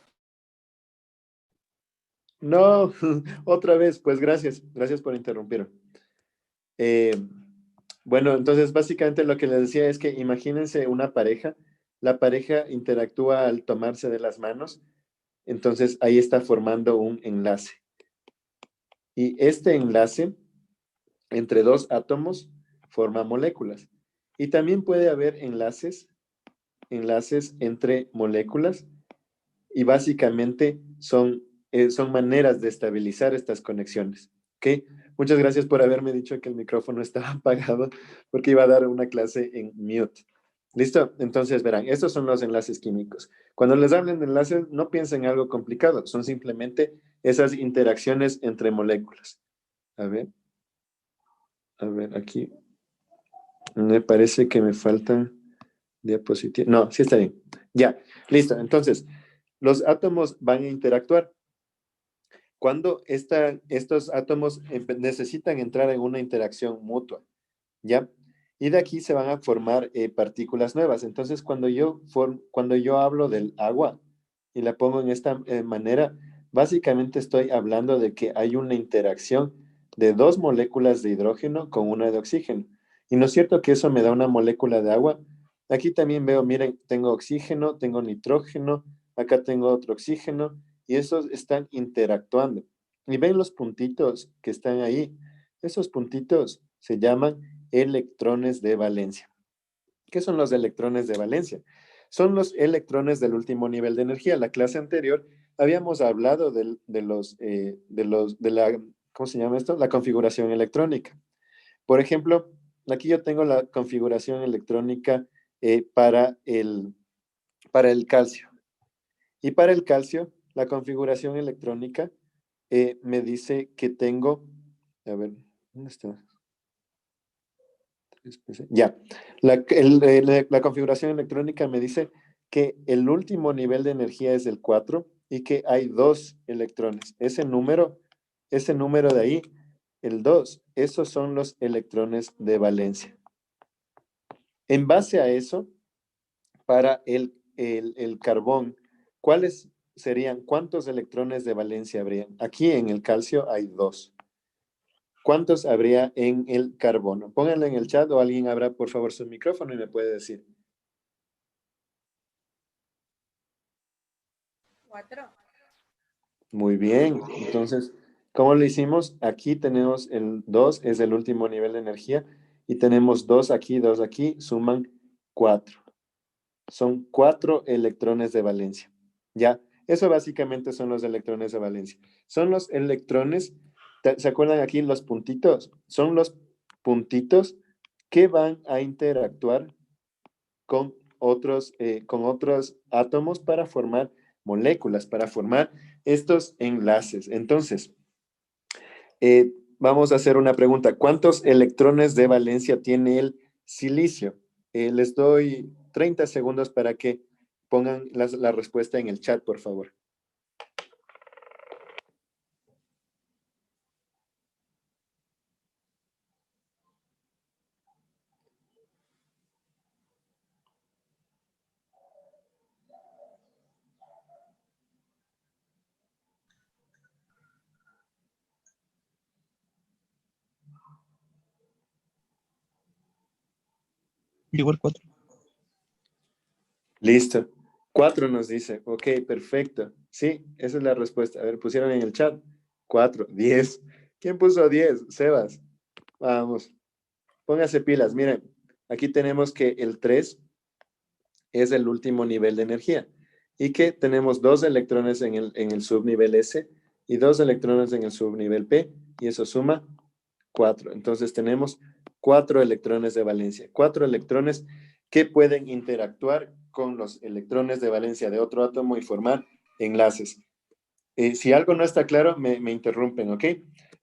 No, otra vez, pues gracias. Gracias por interrumpir. Eh, bueno, entonces básicamente lo que les decía es que imagínense una pareja. La pareja interactúa al tomarse de las manos. Entonces ahí está formando un enlace. Y este enlace entre dos átomos forma moléculas. Y también puede haber enlaces entre moléculas y básicamente son maneras de estabilizar estas conexiones. ¿Ok? Muchas gracias por haberme dicho que el micrófono estaba apagado porque iba a dar una clase en mute. ¿Listo? Entonces verán, estos son los enlaces químicos. Cuando les hablen de enlaces, no piensen en algo complicado, son simplemente esas interacciones entre moléculas. A ver, aquí me parece que me faltan diapositivas. No, sí está bien. Ya, listo. Entonces, los átomos van a interactuar. Cuando estos átomos necesitan entrar en una interacción mutua, ¿ya? Y de aquí se van a formar partículas nuevas. Entonces, cuando yo hablo del agua y la pongo en esta manera, básicamente estoy hablando de que hay una interacción de dos moléculas de hidrógeno con una de oxígeno. Y no es cierto que eso me da una molécula de agua. Aquí también veo, miren, tengo oxígeno, tengo nitrógeno, acá tengo otro oxígeno, y esos están interactuando. Y ven los puntitos que están ahí. Esos puntitos se llaman electrones de valencia. ¿Qué son los electrones de valencia? Son los electrones del último nivel de energía. La clase anterior habíamos hablado de la, ¿cómo se llama esto? La configuración electrónica. Por ejemplo, aquí yo tengo la configuración electrónica para el calcio. Y para el calcio, la configuración electrónica me dice que tengo, a ver, ¿dónde está? Ya, la configuración electrónica me dice que el último nivel de energía es el 4 y que hay dos electrones. Ese número de ahí, el 2, esos son los electrones de valencia. En base a eso, para el carbón, ¿cuáles serían? ¿Cuántos electrones de valencia habrían? Aquí en el calcio hay 2. ¿Cuántos habría en el carbono? Pónganlo en el chat o alguien abra por favor su micrófono y me puede decir. 4. Muy bien. Entonces, ¿cómo lo hicimos? Aquí tenemos el 2, es el último nivel de energía, y tenemos 2 aquí, suman 4. Son 4 electrones de valencia. Ya, eso básicamente son los electrones de valencia. Son los electrones, ¿se acuerdan aquí los puntitos? Son los puntitos que van a interactuar con otros átomos para formar moléculas, para formar estos enlaces. Entonces, vamos a hacer una pregunta. ¿Cuántos electrones de valencia tiene el silicio? Les doy 30 segundos para que pongan la respuesta en el chat, por favor. Igual 4. Listo. 4 nos dice. Ok, perfecto. Sí, esa es la respuesta. A ver, pusieron en el chat. 4, 10. ¿Quién puso 10? Sebas. Vamos. Póngase pilas. Miren, aquí tenemos que el 3 es el último nivel de energía y que tenemos 2 electrones en el subnivel S y 2 electrones en el subnivel P, y eso suma 4. Entonces tenemos 4 electrones de valencia, 4 electrones que pueden interactuar con los electrones de valencia de otro átomo y formar enlaces. Si algo no está claro, me interrumpen, ¿ok?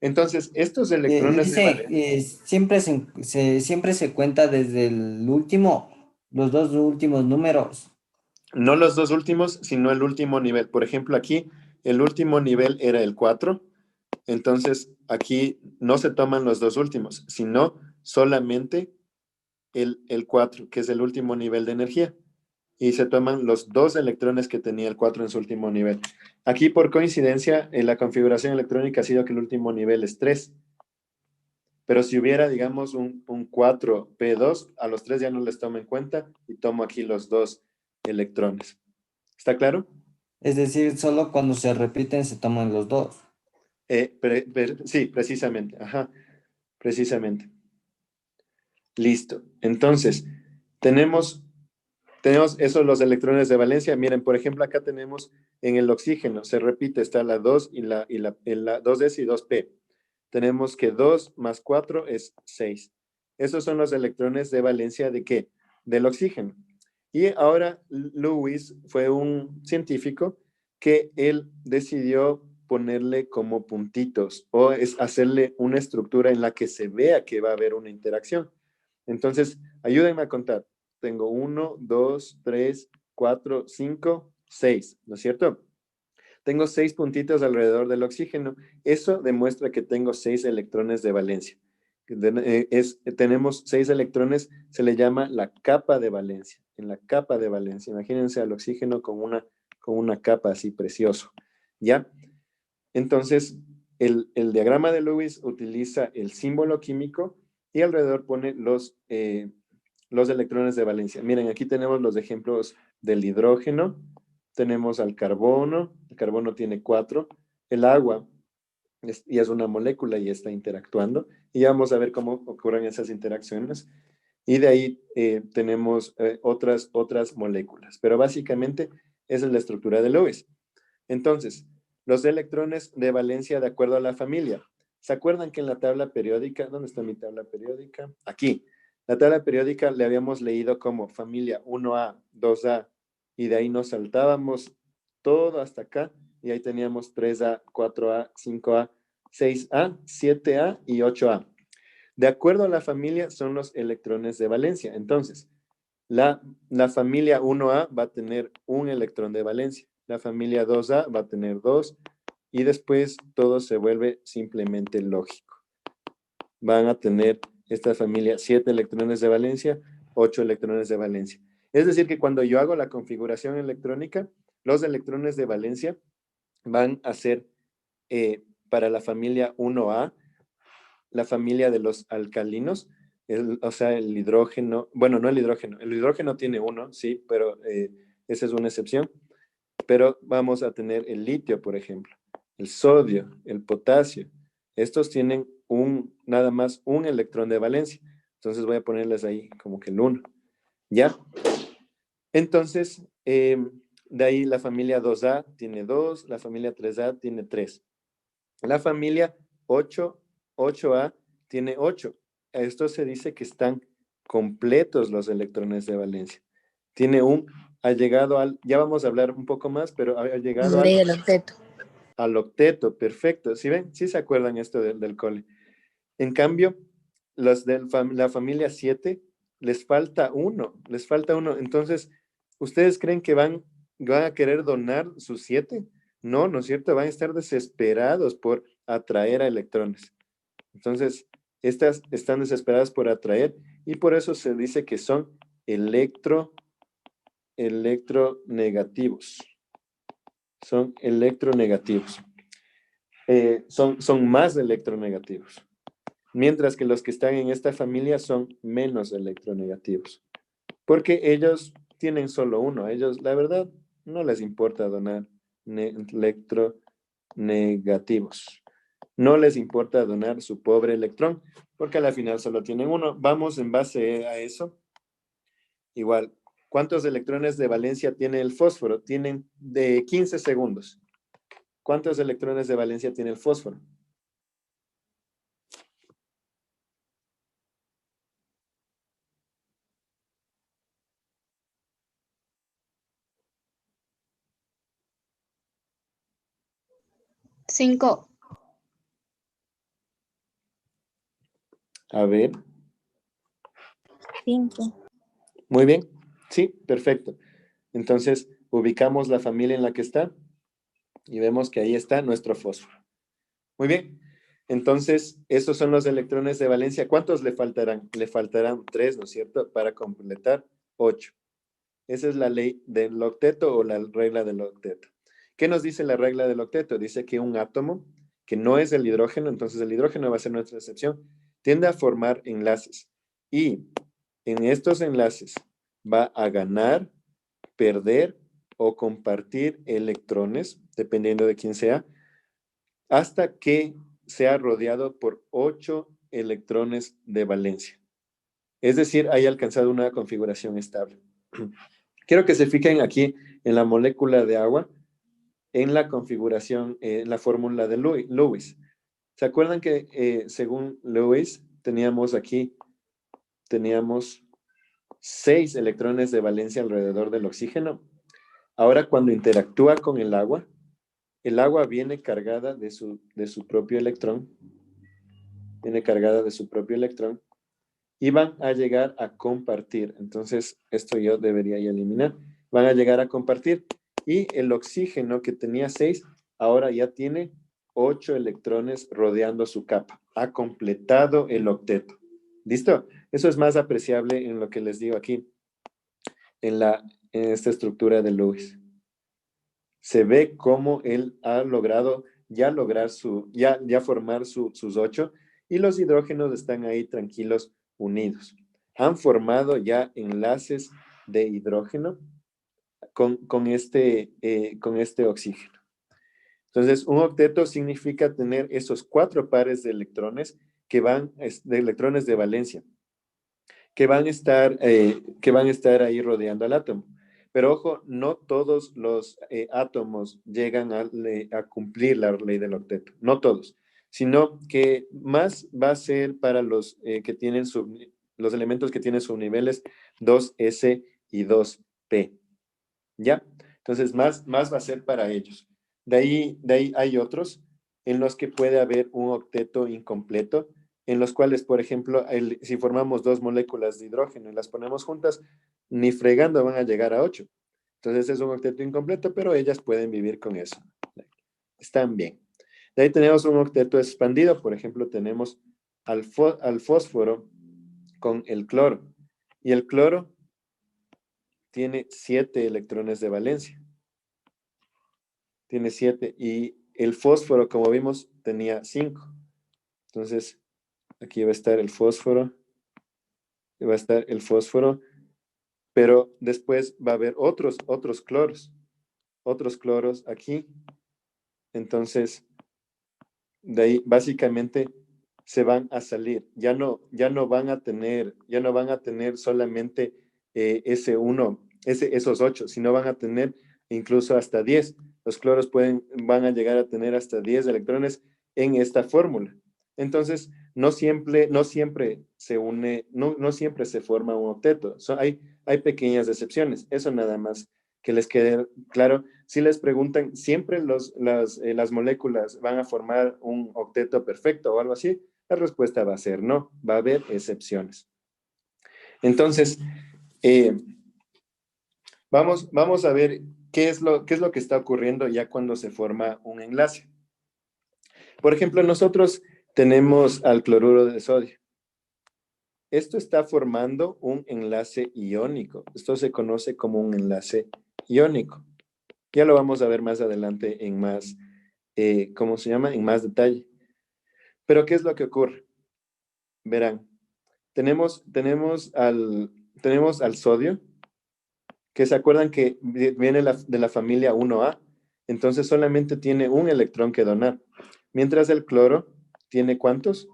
Entonces, estos electrones de Dice, valencia... siempre se cuenta desde el último, los dos últimos números. No los dos últimos, sino el último nivel. Por ejemplo, aquí el último nivel era el 4, entonces aquí no se toman los dos últimos, sino solamente el 4, que es el último nivel de energía. y se toman los 2 electrones que tenía el 4 en su último nivel. Aquí, por coincidencia, en la configuración electrónica ha sido que el último nivel es 3. Pero si hubiera, digamos, un 4p2, a los 3 ya no les tomo en cuenta y tomo aquí los 2 electrones. ¿Está claro? Es decir, solo cuando se repiten se toman los dos. Sí, precisamente. Ajá, precisamente. Listo. Entonces, tenemos esos los electrones de valencia. Miren, por ejemplo, acá tenemos en el oxígeno, se repite, está la 2 y la 2s y 2p. Tenemos que 2 más 4 es 6. Esos son los electrones de valencia ¿de qué? Del oxígeno. Y ahora Lewis fue un científico que él decidió ponerle como puntitos o es hacerle una estructura en la que se vea que va a haber una interacción. Entonces, ayúdenme a contar. Tengo 1, 2, 3, 4, 5, 6, ¿no es cierto? Tengo 6 puntitos alrededor del oxígeno. Eso demuestra que tengo 6 electrones de valencia. Tenemos 6 electrones, se le llama la capa de valencia. En la capa de valencia, imagínense al oxígeno con una capa así precioso. ¿Ya? Entonces, el diagrama de Lewis utiliza el símbolo químico y alrededor pone los electrones de valencia. Miren, aquí tenemos los ejemplos del hidrógeno, tenemos al carbono, el carbono tiene 4, el agua y es una molécula y está interactuando, y ya vamos a ver cómo ocurren esas interacciones, y de ahí tenemos otras moléculas, pero básicamente esa es la estructura de Lewis. Entonces, los electrones de valencia de acuerdo a la familia. ¿Se acuerdan que en la tabla periódica, ¿dónde está mi tabla periódica? Aquí. La tabla periódica le habíamos leído como familia 1A, 2A, y de ahí nos saltábamos todo hasta acá, y ahí teníamos 3A, 4A, 5A, 6A, 7A y 8A. De acuerdo a la familia son los electrones de valencia. Entonces, la familia 1A va a tener un electrón de valencia. La familia 2A va a tener 2 y después todo se vuelve simplemente lógico. Van a tener esta familia 7 electrones de valencia, 8 electrones de valencia. Es decir, que cuando yo hago la configuración electrónica, los electrones de valencia van a ser para la familia 1A, la familia de los alcalinos, o sea, el hidrógeno, bueno, no el hidrógeno tiene uno, sí, pero esa es una excepción, pero vamos a tener el litio, por ejemplo, el sodio, el potasio, estos tienen nada más un electrón de valencia, entonces voy a ponerles ahí como que el 1, ¿ya? Entonces, de ahí la familia 2A tiene 2, la familia 3A tiene 3. La familia 8A tiene 8. A esto se dice que están completos los electrones de valencia. Ha llegado ya vamos a hablar un poco más, pero ha llegado El octeto. al octeto, perfecto. ¿Sí ven? ¿Sí se acuerdan esto del cole? En cambio, los de la familia 7 les falta uno. Entonces, ¿ustedes creen que van a querer donar sus 7? No, ¿no es cierto? Van a estar desesperados por atraer a electrones. Entonces, estas están desesperadas por atraer y por eso se dice que son electronegativos. Son electronegativos. Son más electronegativos. Mientras que los que están en esta familia son menos electronegativos. Porque ellos tienen solo uno. A ellos, la verdad, no les importa donar electronegativos. No les importa donar su pobre electrón, porque a la final solo tienen uno. Vamos en base a eso. Igual, ¿cuántos electrones de valencia tiene el fósforo? Tienen de 15 segundos. ¿Cuántos electrones de valencia tiene el fósforo? Cinco. A ver. 5. Muy bien. Sí, perfecto. Entonces, ubicamos la familia en la que está y vemos que ahí está nuestro fósforo. Muy bien. Entonces, esos son los electrones de valencia. ¿Cuántos le faltarán? Le faltarán 3, ¿no es cierto? Para completar 8. Esa es la ley del octeto o la regla del octeto. ¿Qué nos dice la regla del octeto? Dice que un átomo que no es el hidrógeno, entonces el hidrógeno va a ser nuestra excepción, tiende a formar enlaces. Y en estos enlaces va a ganar, perder o compartir electrones, dependiendo de quién sea, hasta que sea rodeado por 8 electrones de valencia. Es decir, haya alcanzado una configuración estable. Quiero que se fijen aquí en la molécula de agua, en la configuración, en la fórmula de Lewis. ¿Se acuerdan que según Lewis teníamos 6 electrones de valencia alrededor del oxígeno? Ahora cuando interactúa con el agua viene cargada de su propio electrón, y van a llegar a compartir. Entonces, esto yo debería ya eliminar. Van a llegar a compartir y el oxígeno que tenía 6, ahora ya tiene 8 electrones rodeando su capa. Ha completado el octeto. ¿Listo? Eso es más apreciable en lo que les digo aquí, en esta estructura de Lewis. Se ve cómo él ha logrado ya formar sus 8 y los hidrógenos están ahí tranquilos unidos. Han formado ya enlaces de hidrógeno con este oxígeno. Entonces, un octeto significa tener esos 4 pares de electrones de electrones de valencia, que van a estar ahí rodeando al átomo. Pero ojo, no todos los átomos llegan a cumplir la ley del octeto, no todos, sino que más va a ser para los los elementos que tienen subniveles 2s y 2p. ¿Ya? Entonces, más va a ser para ellos. De ahí hay otros en los que puede haber un octeto incompleto, en los cuales, por ejemplo, si formamos 2 moléculas de hidrógeno y las ponemos juntas, ni fregando van a llegar a 8. Entonces es un octeto incompleto, pero ellas pueden vivir con eso. Están bien. De ahí tenemos un octeto expandido, por ejemplo, tenemos al fósforo con el cloro. Y el cloro tiene 7 electrones de valencia. Tiene 7. Y el fósforo, como vimos, tenía 5. Entonces, aquí va a estar el fósforo. Pero después va a haber otros cloros aquí. Entonces, de ahí básicamente se van a salir. Ya no van a tener solamente esos 8, sino van a tener incluso hasta 10. Los cloros van a llegar a tener hasta 10 electrones en esta fórmula. Entonces, no siempre se une, no siempre se forma un octeto. Hay pequeñas excepciones. Eso nada más que les quede claro. Si les preguntan, ¿siempre las moléculas van a formar un octeto perfecto o algo así? La respuesta va a ser no, va a haber excepciones. Entonces, vamos a ver qué es lo que está ocurriendo ya cuando se forma un enlace. Por ejemplo, nosotros tenemos al cloruro de sodio. Esto está formando un enlace iónico. Esto se conoce como un enlace iónico. Ya lo vamos a ver más adelante en más, ¿cómo se llama? En más detalle. Pero, ¿qué es lo que ocurre? Verán, tenemos al sodio, que se acuerdan que viene de la familia 1A, entonces solamente tiene un electrón que donar. Mientras el cloro tiene ¿cuántos?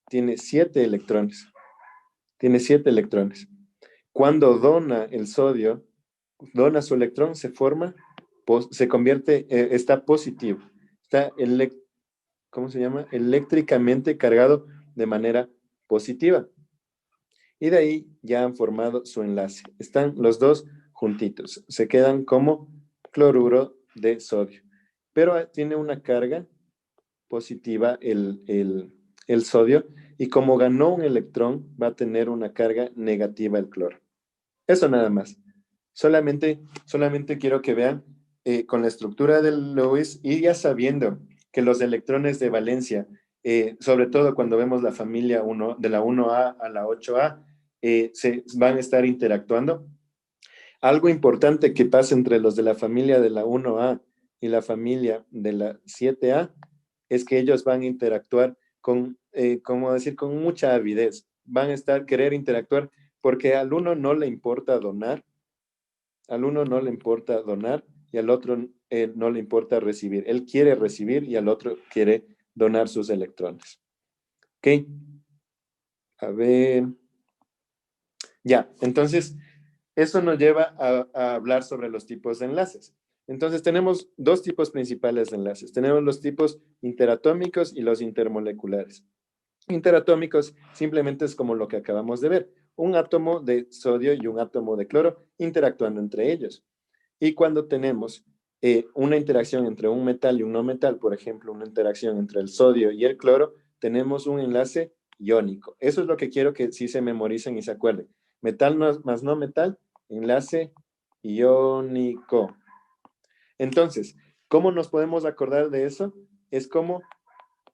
Tiene 7 electrones. Tiene 7 electrones. Cuando dona el sodio, dona su electrón, se convierte, está positivo. Está, ¿cómo se llama? Eléctricamente cargado de manera positiva. Y de ahí ya han formado su enlace. Están los dos juntitos. Se quedan como cloruro de sodio. Pero tiene una carga positiva el sodio, y como ganó un electrón, va a tener una carga negativa el cloro. Eso nada más. Solamente quiero que vean con la estructura del Lewis, y ya sabiendo que los electrones de valencia, sobre todo cuando vemos la familia 1, de la 1A a la 8A, se van a estar interactuando. Algo importante que pasa entre los de la familia de la 1A y la familia de la 7A es que ellos van a interactuar con, como decir, con mucha avidez. Van a querer interactuar porque al uno no le importa donar, al uno no le importa donar y al otro no le importa recibir. Él quiere recibir y al otro quiere donar sus electrones. ¿Ok? A ver. Ya, entonces, eso nos lleva a hablar sobre los tipos de enlaces. Entonces, tenemos dos tipos principales de enlaces. Tenemos los tipos interatómicos y los intermoleculares. Interatómicos simplemente es como lo que acabamos de ver. Un átomo de sodio y un átomo de cloro interactuando entre ellos. Y cuando tenemos una interacción entre un metal y un no metal, por ejemplo, una interacción entre el sodio y el cloro, tenemos un enlace iónico. Eso es lo que quiero que sí se memoricen y se acuerden. Metal más no metal, enlace iónico. Entonces, ¿cómo nos podemos acordar de eso? Es como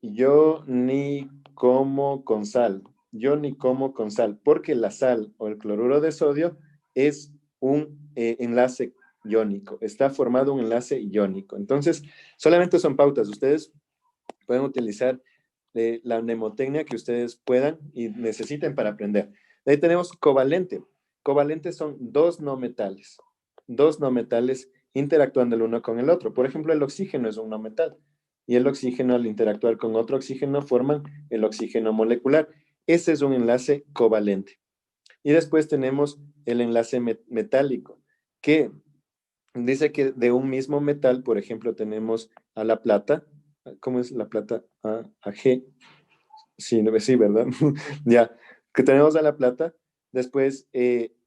yo ni como con sal. Yo ni como con sal, porque la sal o el cloruro de sodio es un enlace iónico. Está formado un enlace iónico. Entonces, solamente son pautas. Ustedes pueden utilizar la mnemotecnia que ustedes puedan y necesiten para aprender. De ahí tenemos covalente. Covalentes son dos no metales. Dos no metales interactuando el uno con el otro. Por ejemplo, el oxígeno es un no metal y el oxígeno al interactuar con otro oxígeno forman el oxígeno molecular. Ese es un enlace covalente. Y después tenemos el enlace metálico, que dice que de un mismo metal, por ejemplo, tenemos a la plata. ¿Cómo es la plata? A G. Sí, sí, ¿verdad? Ya, que tenemos a la plata. Después,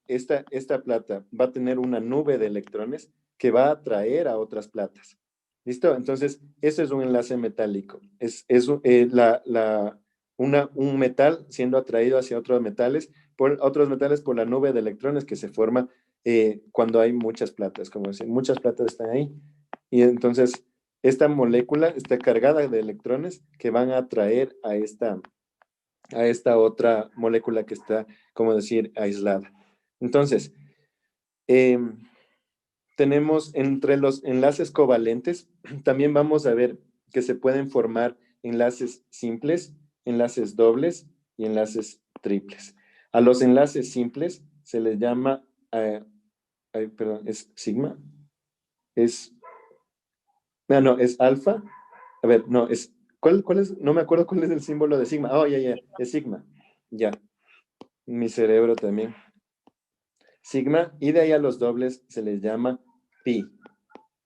esta plata va a tener una nube de electrones que va a atraer a otras platas. ¿Listo? Entonces, eso es un enlace metálico. Es un metal siendo atraído hacia otros metales por la nube de electrones que se forma cuando hay muchas platas, como decir, muchas platas están ahí. Y entonces, esta molécula está cargada de electrones que van a atraer a esta otra molécula que está, como decir, aislada. Entonces, eh, tenemos entre los enlaces covalentes, también vamos a ver que se pueden formar enlaces simples, enlaces dobles y enlaces triples. A los enlaces simples se les llama, perdón, ¿es sigma? Es alfa. A ver, no, ¿cuál es? No me acuerdo cuál es el símbolo de sigma. Oh, ya, es sigma. Ya, mi cerebro también. Sigma, y de ahí a los dobles se les llama pi.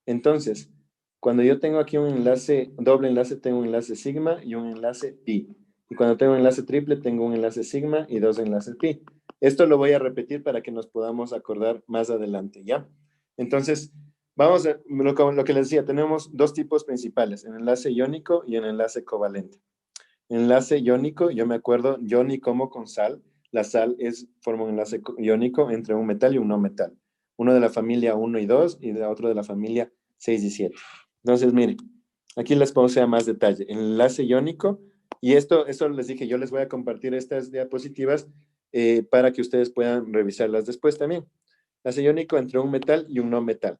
Entonces, cuando yo tengo aquí un enlace, doble enlace, tengo un enlace sigma y un enlace pi. Y cuando tengo un enlace triple, tengo un enlace sigma y dos enlaces pi. Esto lo voy a repetir para que nos podamos acordar más adelante, ¿ya? Entonces, vamos a lo que les decía, tenemos dos tipos principales, el enlace iónico y el enlace covalente. Enlace iónico, yo me acuerdo, yo ni como con sal. La sal forma un enlace iónico entre un metal y un no metal. Uno de la familia 1 y 2 y de otro de la familia 6 y 7. Entonces, miren, aquí les puse a más detalle. El enlace iónico, y eso les dije, yo les voy a compartir estas diapositivas para que ustedes puedan revisarlas después también. Enlace iónico entre un metal y un no metal.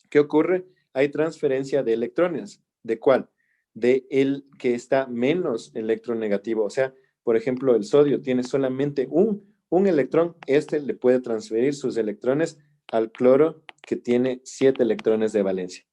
¿Qué ocurre? Hay transferencia de electrones. ¿De cuál? De el que está menos electronegativo. O sea, por ejemplo, el sodio tiene solamente un electrón. Este le puede transferir sus electrones al cloro que tiene 7 electrones de valencia.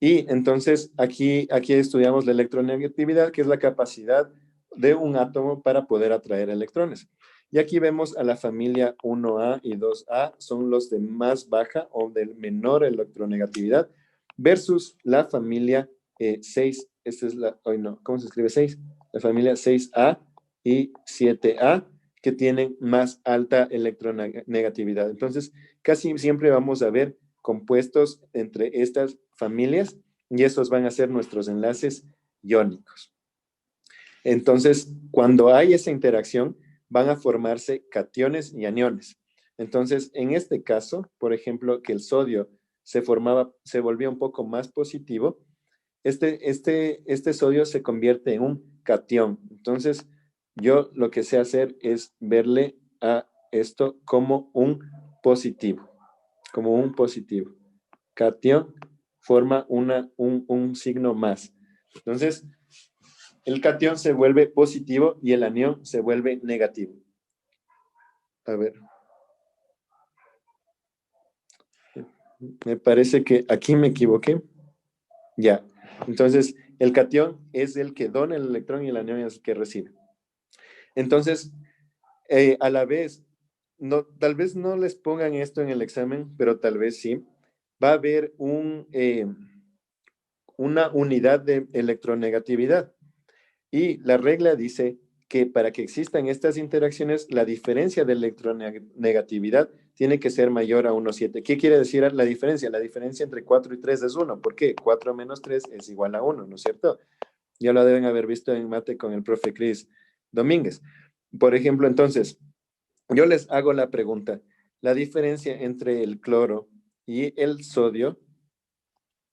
Y entonces aquí estudiamos la electronegatividad, que es la capacidad de un átomo para poder atraer electrones. Y aquí vemos a la familia 1A y 2A, son los de más baja o de menor electronegatividad, versus la familia 6, esta es ¿cómo se escribe 6? La familia 6A y 7A, que tienen más alta electronegatividad. Entonces, casi siempre vamos a ver compuestos entre estas familias y esos van a ser nuestros enlaces iónicos. Entonces, cuando hay esa interacción, van a formarse cationes y aniones. Entonces, en este caso, por ejemplo, que el sodio se volvía un poco más positivo, este sodio se convierte en un catión. Entonces, yo lo que sé hacer es verle a esto como un positivo. como un positivo. Catión forma un signo más. Entonces, el catión se vuelve positivo y el anión se vuelve negativo. A ver. Me parece que aquí me equivoqué. Ya. Entonces, el catión es el que dona el electrón y el anión es el que recibe. Entonces, a la vez, no, tal vez no les pongan esto en el examen, pero tal vez sí. Va a haber una unidad de electronegatividad. Y la regla dice que para que existan estas interacciones, la diferencia de electronegatividad tiene que ser mayor a 1,7. ¿Qué quiere decir la diferencia? La diferencia entre 4 y 3 es 1. ¿Por qué? 4 menos 3 es igual a 1, ¿no es cierto? Ya lo deben haber visto en mate con el profe Cris Domínguez. Por ejemplo, entonces, yo les hago la pregunta. La diferencia entre el cloro y el sodio,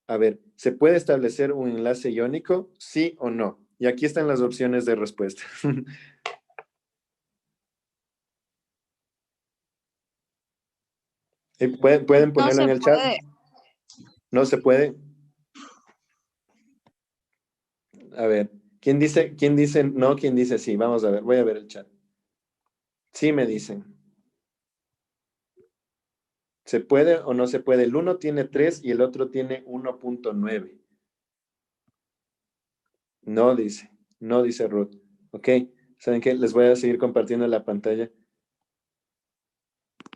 a ver, ¿se puede establecer un enlace iónico? ¿Sí o no? Y aquí están las opciones de respuesta. ¿Pueden No ponerlo se en el chat? puede. ¿No se puede? A ver, ¿quién dice no? ¿Quién dice sí? Vamos a ver, voy a ver el chat. Sí me dicen. ¿Se puede o no se puede? El uno tiene 3 y el otro tiene 1,9. No dice Ruth. Ok, ¿saben qué? Les voy a seguir compartiendo la pantalla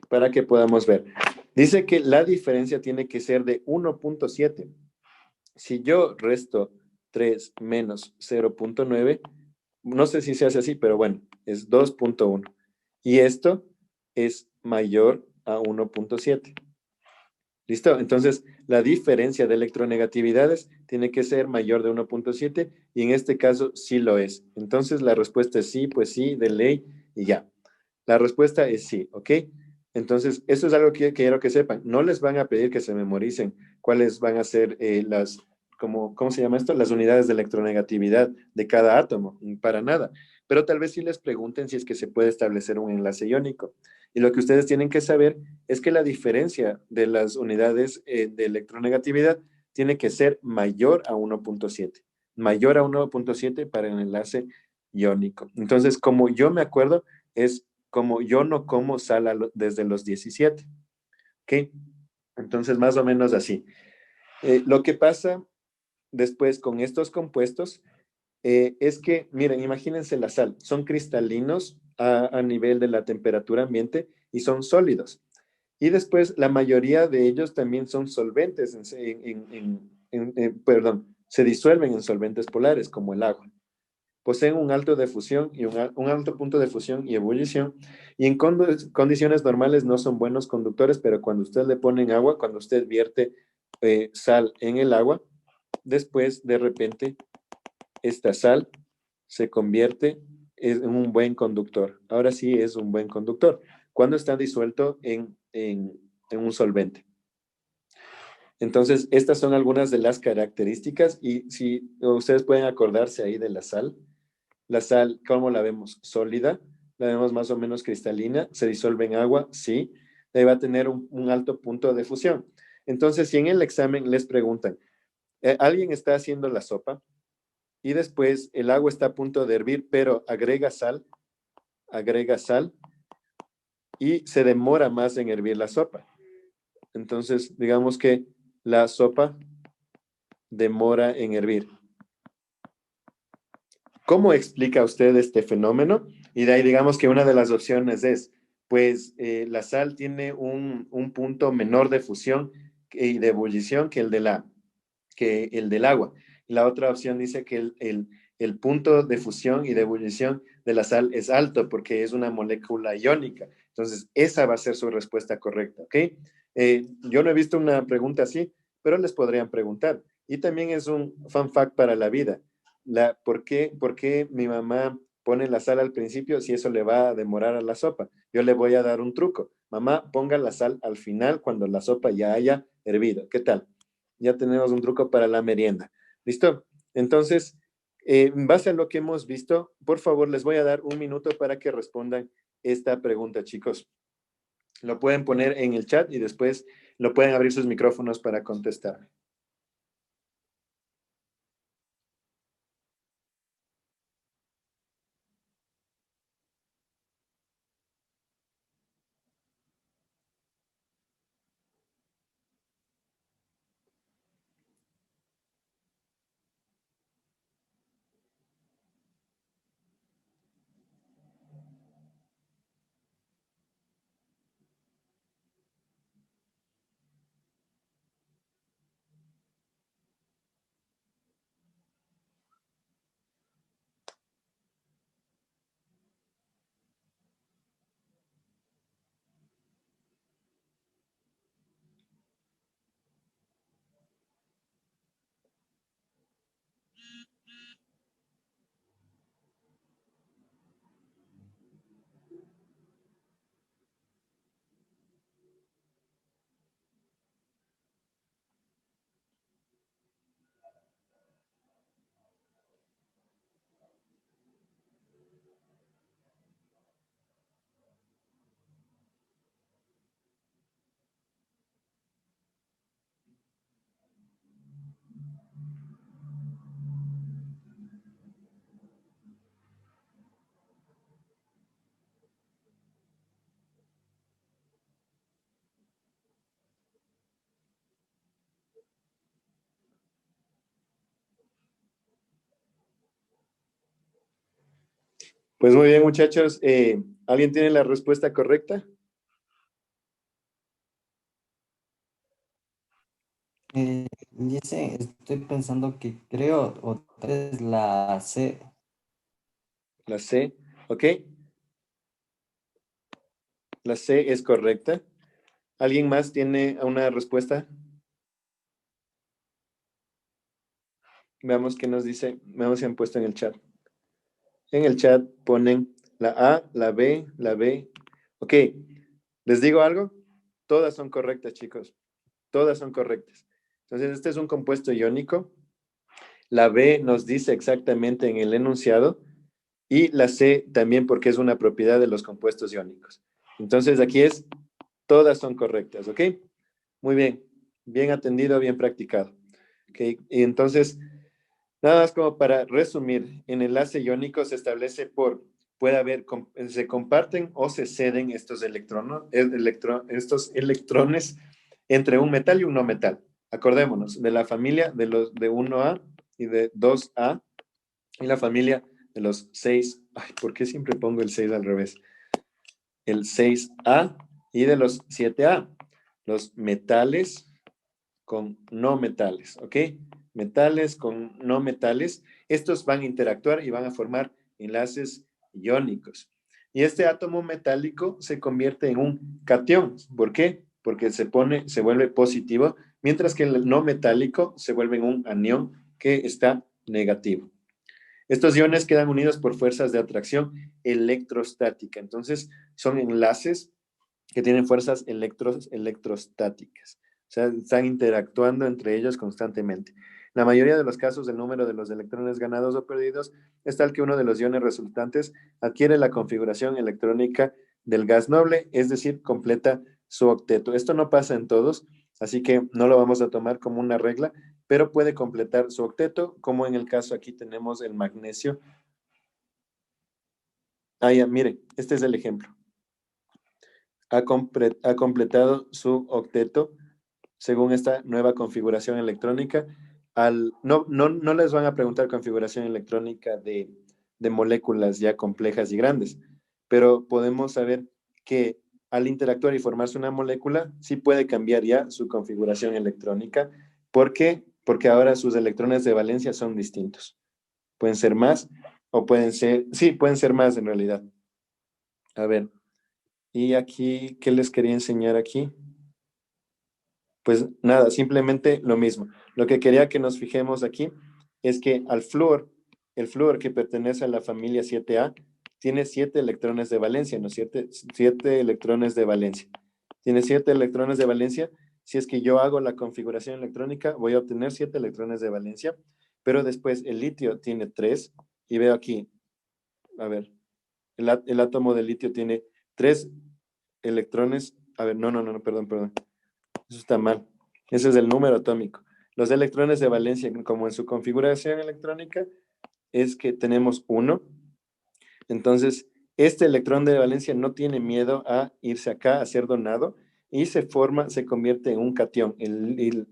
para que podamos ver. Dice que la diferencia tiene que ser de 1,7. Si yo resto 3 menos 0,9, no sé si se hace así, pero bueno, es 2,1. Y esto es mayor a 1,7. ¿Listo? Entonces, la diferencia de electronegatividades tiene que ser mayor de 1,7 y en este caso sí lo es. Entonces, la respuesta es sí, pues sí, de ley y ya. La respuesta es sí, ¿ok? Entonces, eso es algo que quiero que sepan. No les van a pedir que se memoricen cuáles van a ser ¿cómo se llama esto? Las unidades de electronegatividad de cada átomo, para nada. Pero tal vez sí les pregunten si es que se puede establecer un enlace iónico. Y lo que ustedes tienen que saber es que la diferencia de las unidades de electronegatividad tiene que ser mayor a 1,7. Mayor a 1,7 para el enlace iónico. Entonces, como yo me acuerdo, es como yo no como sal desde los 17. ¿Ok? Entonces, más o menos así. Lo que pasa después con estos compuestos es que, miren, imagínense la sal, son cristalinos a nivel de la temperatura ambiente y son sólidos. Y después la mayoría de ellos también son solventes, perdón, se disuelven en solventes polares como el agua. Poseen un alto de fusión y un alto punto de fusión y ebullición, y en condiciones normales no son buenos conductores, pero cuando usted le pone en agua, cuando usted vierte sal en el agua, después de repente esta sal se convierte en un buen conductor. Ahora sí es un buen conductor, cuando está disuelto en un solvente. Entonces, estas son algunas de las características y si ustedes pueden acordarse ahí de la sal, ¿cómo la vemos? Sólida, la vemos más o menos cristalina, se disuelve en agua, sí, va a tener un alto punto de fusión. Entonces, si en el examen les preguntan, alguien está haciendo la sopa y después el agua está a punto de hervir, pero agrega sal y se demora más en hervir la sopa. Entonces, digamos que la sopa demora en hervir. ¿Cómo explica usted este fenómeno? Y de ahí digamos que una de las opciones es, pues la sal tiene un punto menor de fusión y de ebullición que el del agua. Y la otra opción dice que el punto de fusión y de ebullición de la sal es alto porque es una molécula iónica. Entonces, esa va a ser su respuesta correcta, ¿ok? Yo no he visto una pregunta así, pero les podrían preguntar. Y también es un fun fact para la vida. ¿Por qué mi mamá pone la sal al principio si eso le va a demorar a la sopa? Yo le voy a dar un truco. Mamá, ponga la sal al final cuando la sopa ya haya hervido. ¿Qué tal? Ya tenemos un truco para la merienda. ¿Listo? Entonces, en base a lo que hemos visto, por favor, les voy a dar un minuto para que respondan esta pregunta, chicos. Lo pueden poner en el chat y después Lo pueden abrir sus micrófonos para contestar. Pues muy bien, muchachos. ¿Alguien tiene la respuesta correcta? Dice, estoy pensando que creo, o tal vez la C. La C, ¿ok? La C es correcta. ¿Alguien más tiene una respuesta? Veamos qué nos dice. Veamos si han puesto en el chat. En el chat ponen la A, la B, la B. Ok, ¿les digo algo? Todas son correctas, chicos. Todas son correctas. Entonces, este es un compuesto iónico. La B nos dice exactamente en el enunciado y la C también porque es una propiedad de los compuestos iónicos. Entonces, aquí es, todas son correctas, ¿ok? Muy bien, bien atendido, bien practicado. ¿Ok? Y entonces, nada más como para resumir, en enlace iónico se establece puede haber, se comparten o se ceden estos estos electrones entre un metal y un no metal. Acordémonos, de la familia de los de 1A y de 2A y la familia de los 6. Ay, ¿por qué siempre pongo el 6 al revés? El 6A y de los 7A. Los metales con no metales, ¿ok? Metales con no metales, estos van a interactuar y van a formar enlaces iónicos. Y este átomo metálico se convierte en un catión. ¿Por qué? Porque se vuelve positivo, mientras que el no metálico se vuelve en un anión que está negativo. Estos iones quedan unidos por fuerzas de atracción electrostática. Entonces, son enlaces que tienen fuerzas electrostáticas. O sea, están interactuando entre ellos constantemente. La mayoría de los casos, el número de los electrones ganados o perdidos es tal que uno de los iones resultantes adquiere la configuración electrónica del gas noble, es decir, completa su octeto. Esto no pasa en todos, así que no lo vamos a tomar como una regla, pero puede completar su octeto, como en el caso aquí tenemos el magnesio. Ah, ya, miren, este es el ejemplo. Ha completado su octeto según esta nueva configuración electrónica. No les van a preguntar configuración electrónica de moléculas ya complejas y grandes, pero podemos saber que al interactuar y formarse una molécula, sí puede cambiar ya su configuración electrónica. ¿Por qué? Porque ahora sus electrones de valencia son distintos. Pueden ser más o pueden ser, sí, pueden ser más en realidad. A ver, y aquí, ¿qué les quería enseñar aquí? Pues nada, simplemente lo mismo. Lo que quería que nos fijemos aquí es que al flúor, el flúor que pertenece a la familia 7A, tiene 7 electrones de valencia, ¿no? 7 electrones de valencia. Tiene 7 electrones de valencia. Si es que yo hago la configuración electrónica, voy a obtener 7 electrones de valencia, pero después el litio tiene 3, y veo aquí, a ver, el átomo de litio tiene 3 electrones. A ver, no, perdón. Eso está mal. Ese es el número atómico. Los electrones de valencia, como en su configuración electrónica, es que tenemos 1. Entonces, este electrón de valencia no tiene miedo a irse acá, a ser donado, y se convierte en un catión. El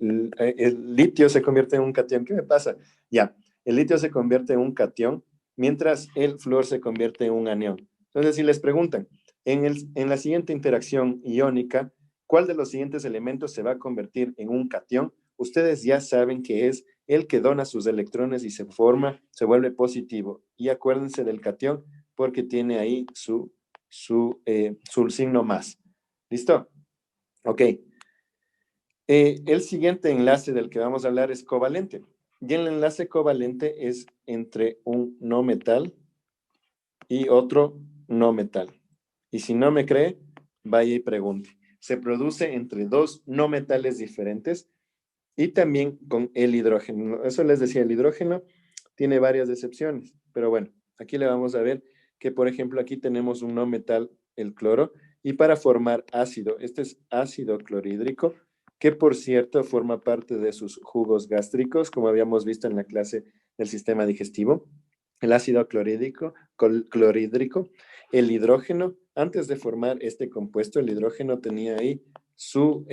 litio se convierte en un catión. ¿Qué me pasa? Ya, el litio se convierte en un catión, mientras el flúor se convierte en un anión. Entonces, si les preguntan, en la siguiente interacción iónica, ¿cuál de los siguientes elementos se va a convertir en un catión? Ustedes ya saben que es el que dona sus electrones y se vuelve positivo. Y acuérdense del catión, porque tiene ahí su signo más. ¿Listo? Ok. El siguiente enlace del que vamos a hablar es covalente. Y el enlace covalente es entre un no metal y otro no metal. Y si no me cree, vaya y pregunte. Se produce entre dos no metales diferentes y también con el hidrógeno. Eso les decía, el hidrógeno tiene varias excepciones, pero bueno, aquí le vamos a ver que, por ejemplo, aquí tenemos un no metal, el cloro, y para formar ácido, este es ácido clorhídrico, que por cierto forma parte de sus jugos gástricos, como habíamos visto en la clase del sistema digestivo. El ácido clorhídrico, el hidrógeno, antes de formar este compuesto, el hidrógeno tenía ahí su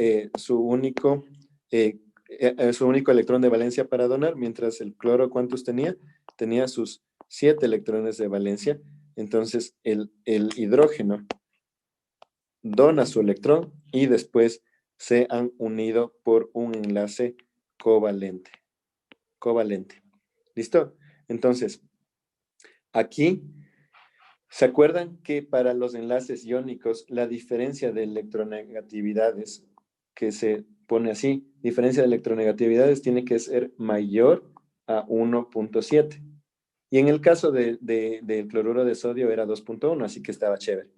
único electrón de valencia para donar, mientras el cloro, ¿cuántos tenía? Tenía sus 7 electrones de valencia. Entonces, el hidrógeno dona su electrón y después se han unido por un enlace covalente. Covalente. ¿Listo? Entonces, aquí, ¿se acuerdan que para los enlaces iónicos la diferencia de electronegatividades que se pone así, diferencia de electronegatividades tiene que ser mayor a 1.7? Y en el caso del cloruro de sodio era 2.1, así que estaba chévere.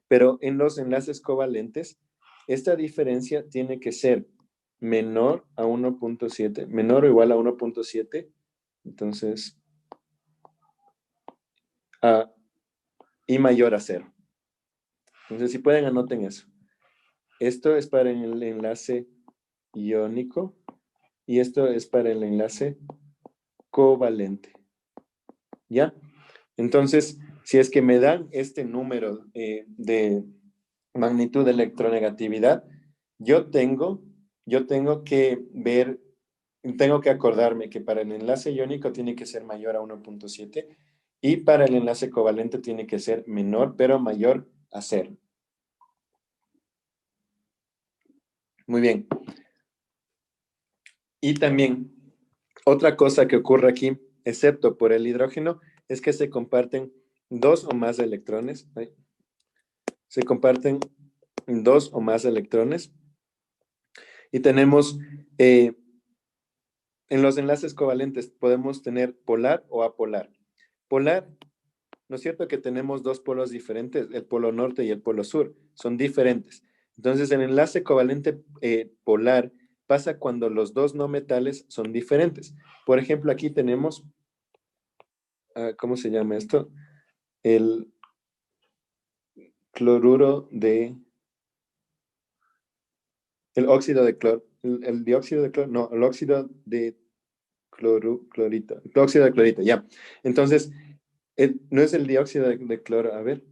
Pero en los enlaces covalentes, esta diferencia tiene que ser menor a 1.7, menor o igual a 1.7, entonces, y mayor a 0. Entonces, si pueden, anoten eso. Esto es para el enlace iónico y esto es para el enlace covalente. ¿Ya? Entonces, si es que me dan este número de magnitud de electronegatividad, yo tengo que ver, tengo que acordarme que para el enlace iónico tiene que ser mayor a 1.7 y para el enlace covalente tiene que ser menor, pero mayor a 0. Muy bien. Y también, otra cosa que ocurre aquí, excepto por el hidrógeno, es que se comparten 2 o más electrones. Se comparten 2 o más electrones. Y tenemos, en los enlaces covalentes, podemos tener polar o apolar. Polar, ¿no es cierto que tenemos 2 polos diferentes? El polo norte y el polo sur. Son diferentes. Entonces, el enlace covalente polar pasa cuando los 2 no metales son diferentes. Por ejemplo, aquí tenemos, ¿cómo se llama esto? El cloruro de, el óxido de cloro, el dióxido de cloro, no, el óxido de clorito, el óxido de clorito, ya. Entonces, no es el dióxido de cloro, a ver.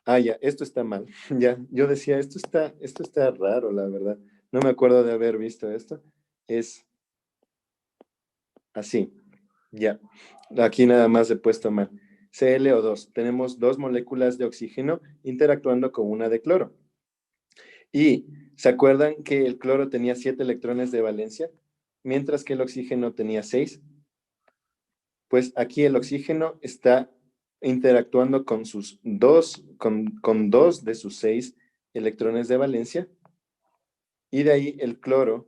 Ya, esto está mal. Ya, yo decía, esto está raro, la verdad. No me acuerdo de haber visto esto. Es así. Ya. Aquí nada más he puesto mal. ClO2. Tenemos 2 moléculas de oxígeno interactuando con una de cloro. Y ¿se acuerdan que el cloro tenía 7 electrones de valencia, mientras que el oxígeno tenía 6? Pues aquí el oxígeno está interactuando con sus con 2 de sus 6 electrones de valencia, y de ahí el cloro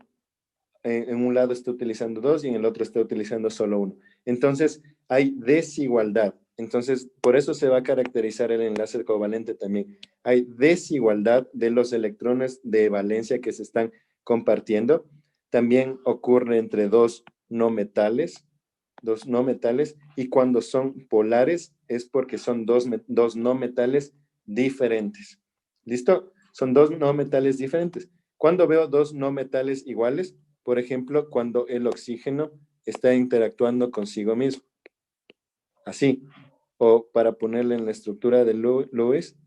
en un lado está utilizando 2 y en el otro está utilizando solo 1. Entonces hay desigualdad. Entonces, por eso se va a caracterizar el enlace covalente también. Hay desigualdad de los electrones de valencia que se están compartiendo. También ocurre entre 2 no metales, y cuando son polares es porque son dos no metales diferentes. ¿Listo? Son 2 no metales diferentes. ¿Cuándo veo dos no metales iguales? Por ejemplo, cuando el oxígeno está interactuando consigo mismo. Así. O para ponerle en la estructura de Lewis,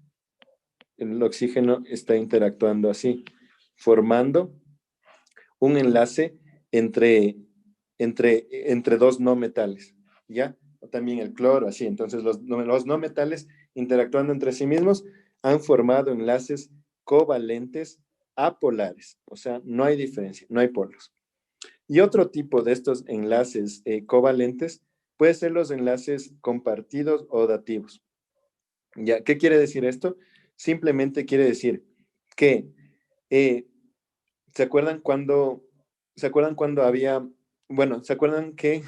el oxígeno está interactuando así, formando un enlace entre dos no metales, ¿ya? O también el cloro, así. Entonces, los no metales interactuando entre sí mismos han formado enlaces covalentes apolares, o sea, no hay diferencia, no hay polos. Y otro tipo de estos enlaces covalentes puede ser los enlaces compartidos o dativos. ¿Ya? ¿Qué quiere decir esto? Simplemente quiere decir que eh, ¿se acuerdan cuando había, bueno, ¿se acuerdan que,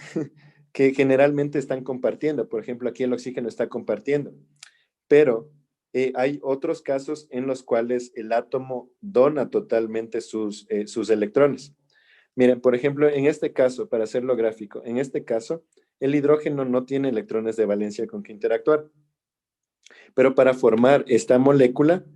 que generalmente están compartiendo? Por ejemplo, aquí el oxígeno está compartiendo, pero hay otros casos en los cuales el átomo dona totalmente sus electrones. Miren, por ejemplo, en este caso, para hacerlo gráfico, en este caso, el hidrógeno no tiene electrones de valencia con que interactuar, pero para formar esta molécula,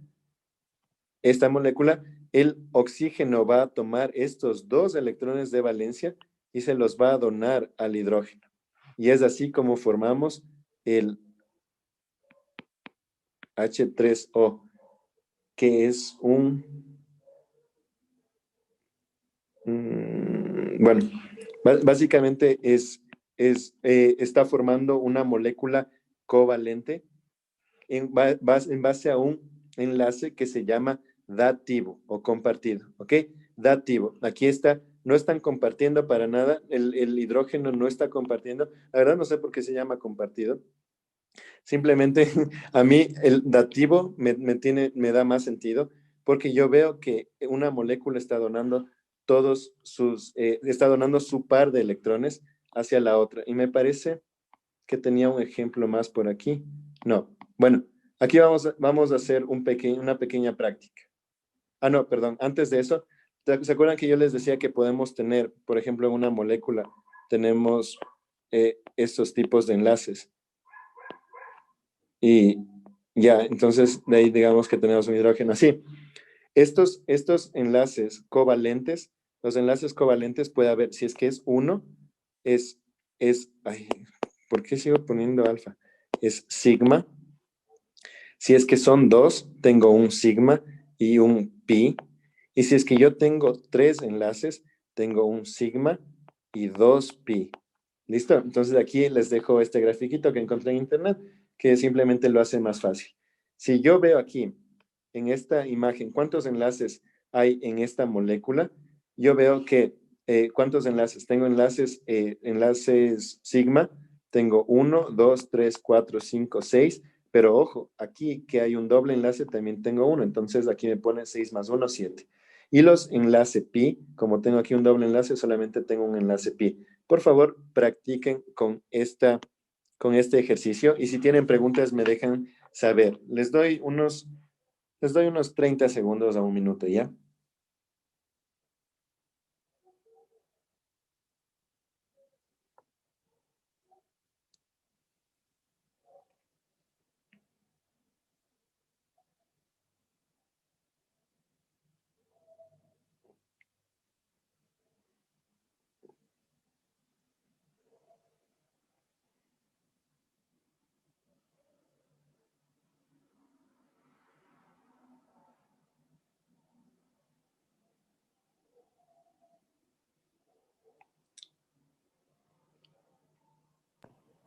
el oxígeno va a tomar estos dos electrones de valencia y se los va a donar al hidrógeno. Y es así como formamos el H3O, que es bueno, básicamente está formando una molécula covalente en base a un enlace que se llama dativo o compartido, ¿ok? Dativo. Aquí está, no están compartiendo para nada, el hidrógeno no está compartiendo. La verdad no sé por qué se llama compartido. Simplemente a mí el dativo me da más sentido porque yo veo que una molécula está donando su par de electrones hacia la otra. Y me parece que tenía un ejemplo más por aquí. No. Bueno, aquí vamos a hacer una pequeña práctica. Ah, no, perdón. Antes de eso, ¿se acuerdan que yo les decía que podemos tener, por ejemplo, en una molécula, tenemos estos tipos de enlaces? Y ya, entonces de ahí digamos que tenemos un hidrógeno así. Estos enlaces covalentes, los enlaces covalentes puede haber, si es que es uno, ay, ¿por qué sigo poniendo alfa? Es sigma. Si es que son dos, tengo un sigma y un pi. Y si es que yo tengo tres enlaces, tengo un sigma y dos pi. ¿Listo? Entonces aquí les dejo este grafiquito que encontré en internet, que simplemente lo hace más fácil. Si yo veo aquí, en esta imagen, cuántos enlaces hay en esta molécula, yo veo que, ¿cuántos enlaces? Tengo enlaces sigma, tengo 1, 2, 3, 4, 5, 6, pero ojo, aquí que hay un doble enlace también tengo uno, entonces aquí me pone 6 más 1, 7. Y los enlaces pi, como tengo aquí un doble enlace, solamente tengo un enlace pi. Por favor, practiquen con este ejercicio y si tienen preguntas me dejan saber. Les doy unos 30 segundos a un minuto, ¿ya?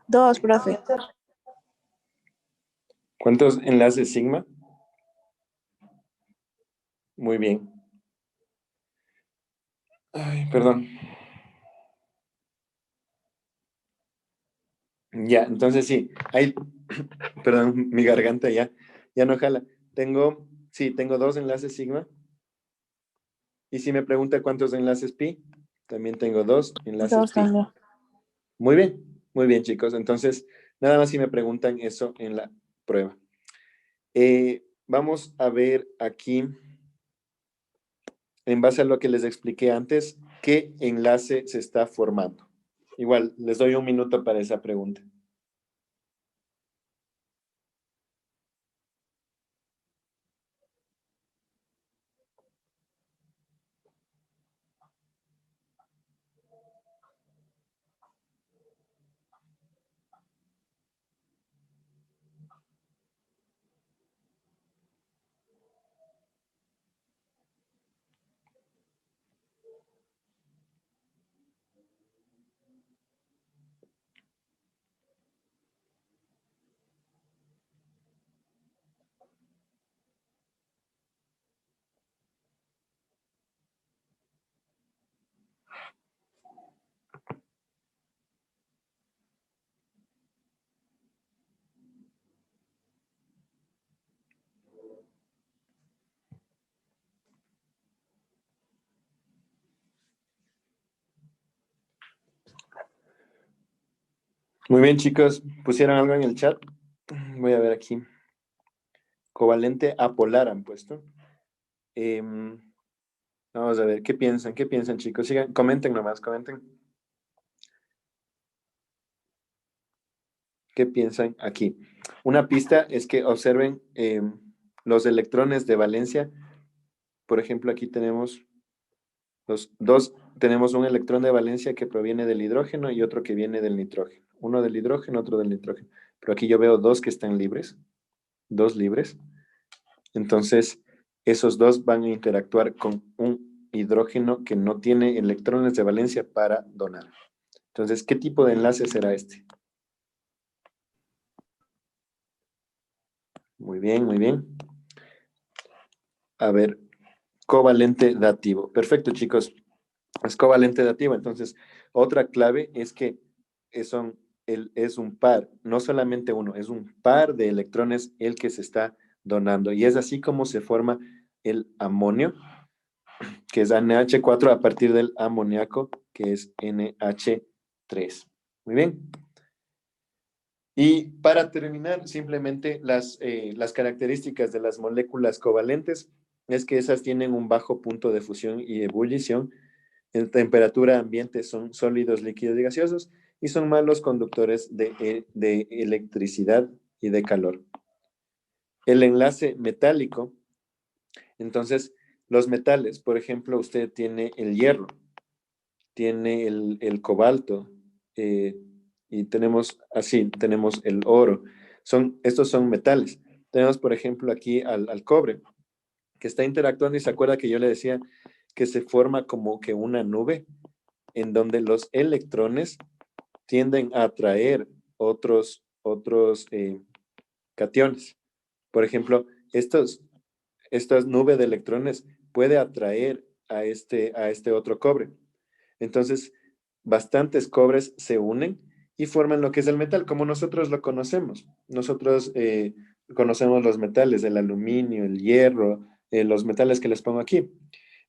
Dos, profe. ¿Cuántos enlaces sigma? Muy bien. Ay, perdón. Ya, entonces sí, perdón, mi garganta ya no jala. Tengo dos enlaces sigma. Y si me pregunta cuántos enlaces pi, también tengo dos enlaces Dos pi. también. Muy bien, chicos. Entonces, nada más si me preguntan eso en la prueba. Vamos a ver aquí, en base a lo que les expliqué antes, qué enlace se está formando. Igual, les doy un minuto para esa pregunta. Muy bien, chicos. ¿Pusieron algo en el chat? Voy a ver aquí. Covalente apolar han puesto. Em, Vamos a ver, ¿qué piensan? ¿Qué piensan, chicos? Sigan, comenten nomás, comenten. ¿Qué piensan aquí? Una pista es que observen los electrones de valencia. Por ejemplo, aquí tenemos los dos, tenemos un electrón de valencia que proviene del hidrógeno y otro que viene del nitrógeno. Uno del hidrógeno, otro del nitrógeno. Pero aquí yo veo dos que están libres, dos libres. Entonces, esos dos van a interactuar con un hidrógeno que no tiene electrones de valencia para donar. Entonces, ¿qué tipo de enlace será este? Muy bien, muy bien. A ver, covalente dativo. Perfecto, chicos. Es covalente dativo. Entonces, otra clave es que es un par, no solamente uno, es un par de electrones el que se está donando. Y es así como se forma el amonio, que es NH4 a partir del amoníaco, que es NH3. Muy bien. Y para terminar, simplemente las características de las moléculas covalentes es que esas tienen un bajo punto de fusión y ebullición. En temperatura ambiente son sólidos, líquidos y gaseosos y son malos conductores de electricidad y de calor. El enlace metálico, entonces, los metales, por ejemplo, usted tiene el hierro, tiene el cobalto, eh, y tenemos el oro. Estos son metales. Tenemos, por ejemplo, aquí al cobre, que está interactuando y se acuerda que yo le decía que se forma como que una nube en donde los electrones tienden a atraer otros cationes. Por ejemplo, estas nubes de electrones puede atraer a este otro cobre. Entonces, bastantes cobres se unen y forman lo que es el metal, como nosotros lo conocemos. Nosotros conocemos los metales, el aluminio, el hierro, los metales que les pongo aquí.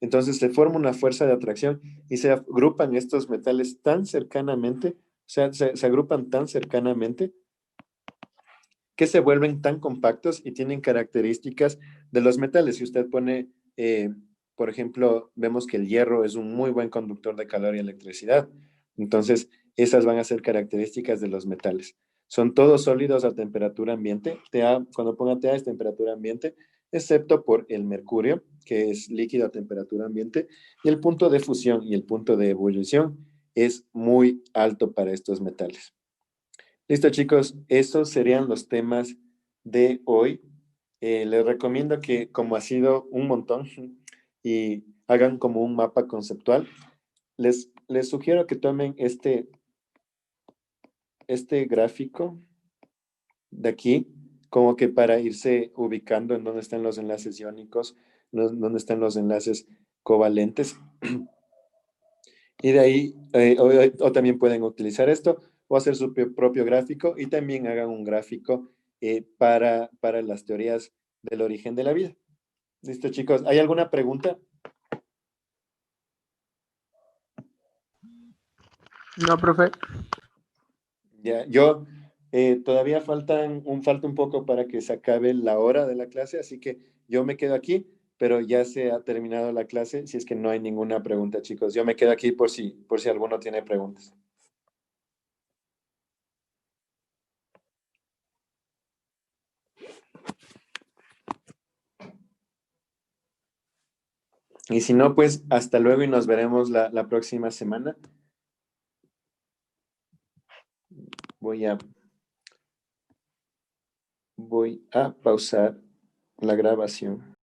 Entonces se forma una fuerza de atracción y se agrupan estos metales tan cercanamente, o sea, se agrupan tan cercanamente que se vuelven tan compactos y tienen características de los metales. Si usted pone, por ejemplo, vemos que el hierro es un muy buen conductor de calor y electricidad. Entonces, esas van a ser características de los metales. Son todos sólidos a temperatura ambiente. Cuando ponga TA es temperatura ambiente, excepto por el mercurio, que es líquido a temperatura ambiente, y el punto de fusión y el punto de ebullición es muy alto para estos metales. Listo, chicos, esos serían los temas de hoy. Les recomiendo que, como ha sido un montón, y hagan como un mapa conceptual, les sugiero que tomen este gráfico de aquí, como que para irse ubicando en dónde están los enlaces iónicos, dónde están los enlaces covalentes. Y de ahí, o también pueden utilizar esto o hacer su propio gráfico y también hagan un gráfico para las teorías del origen de la vida. Listo, chicos. ¿Hay alguna pregunta? No, profe. Ya, todavía falta un poco para que se acabe la hora de la clase, así que yo me quedo aquí, pero ya se ha terminado la clase, si es que no hay ninguna pregunta, chicos. Yo me quedo aquí por si alguno tiene preguntas. Y si no, pues hasta luego y nos veremos la próxima semana. Voy a pausar la grabación.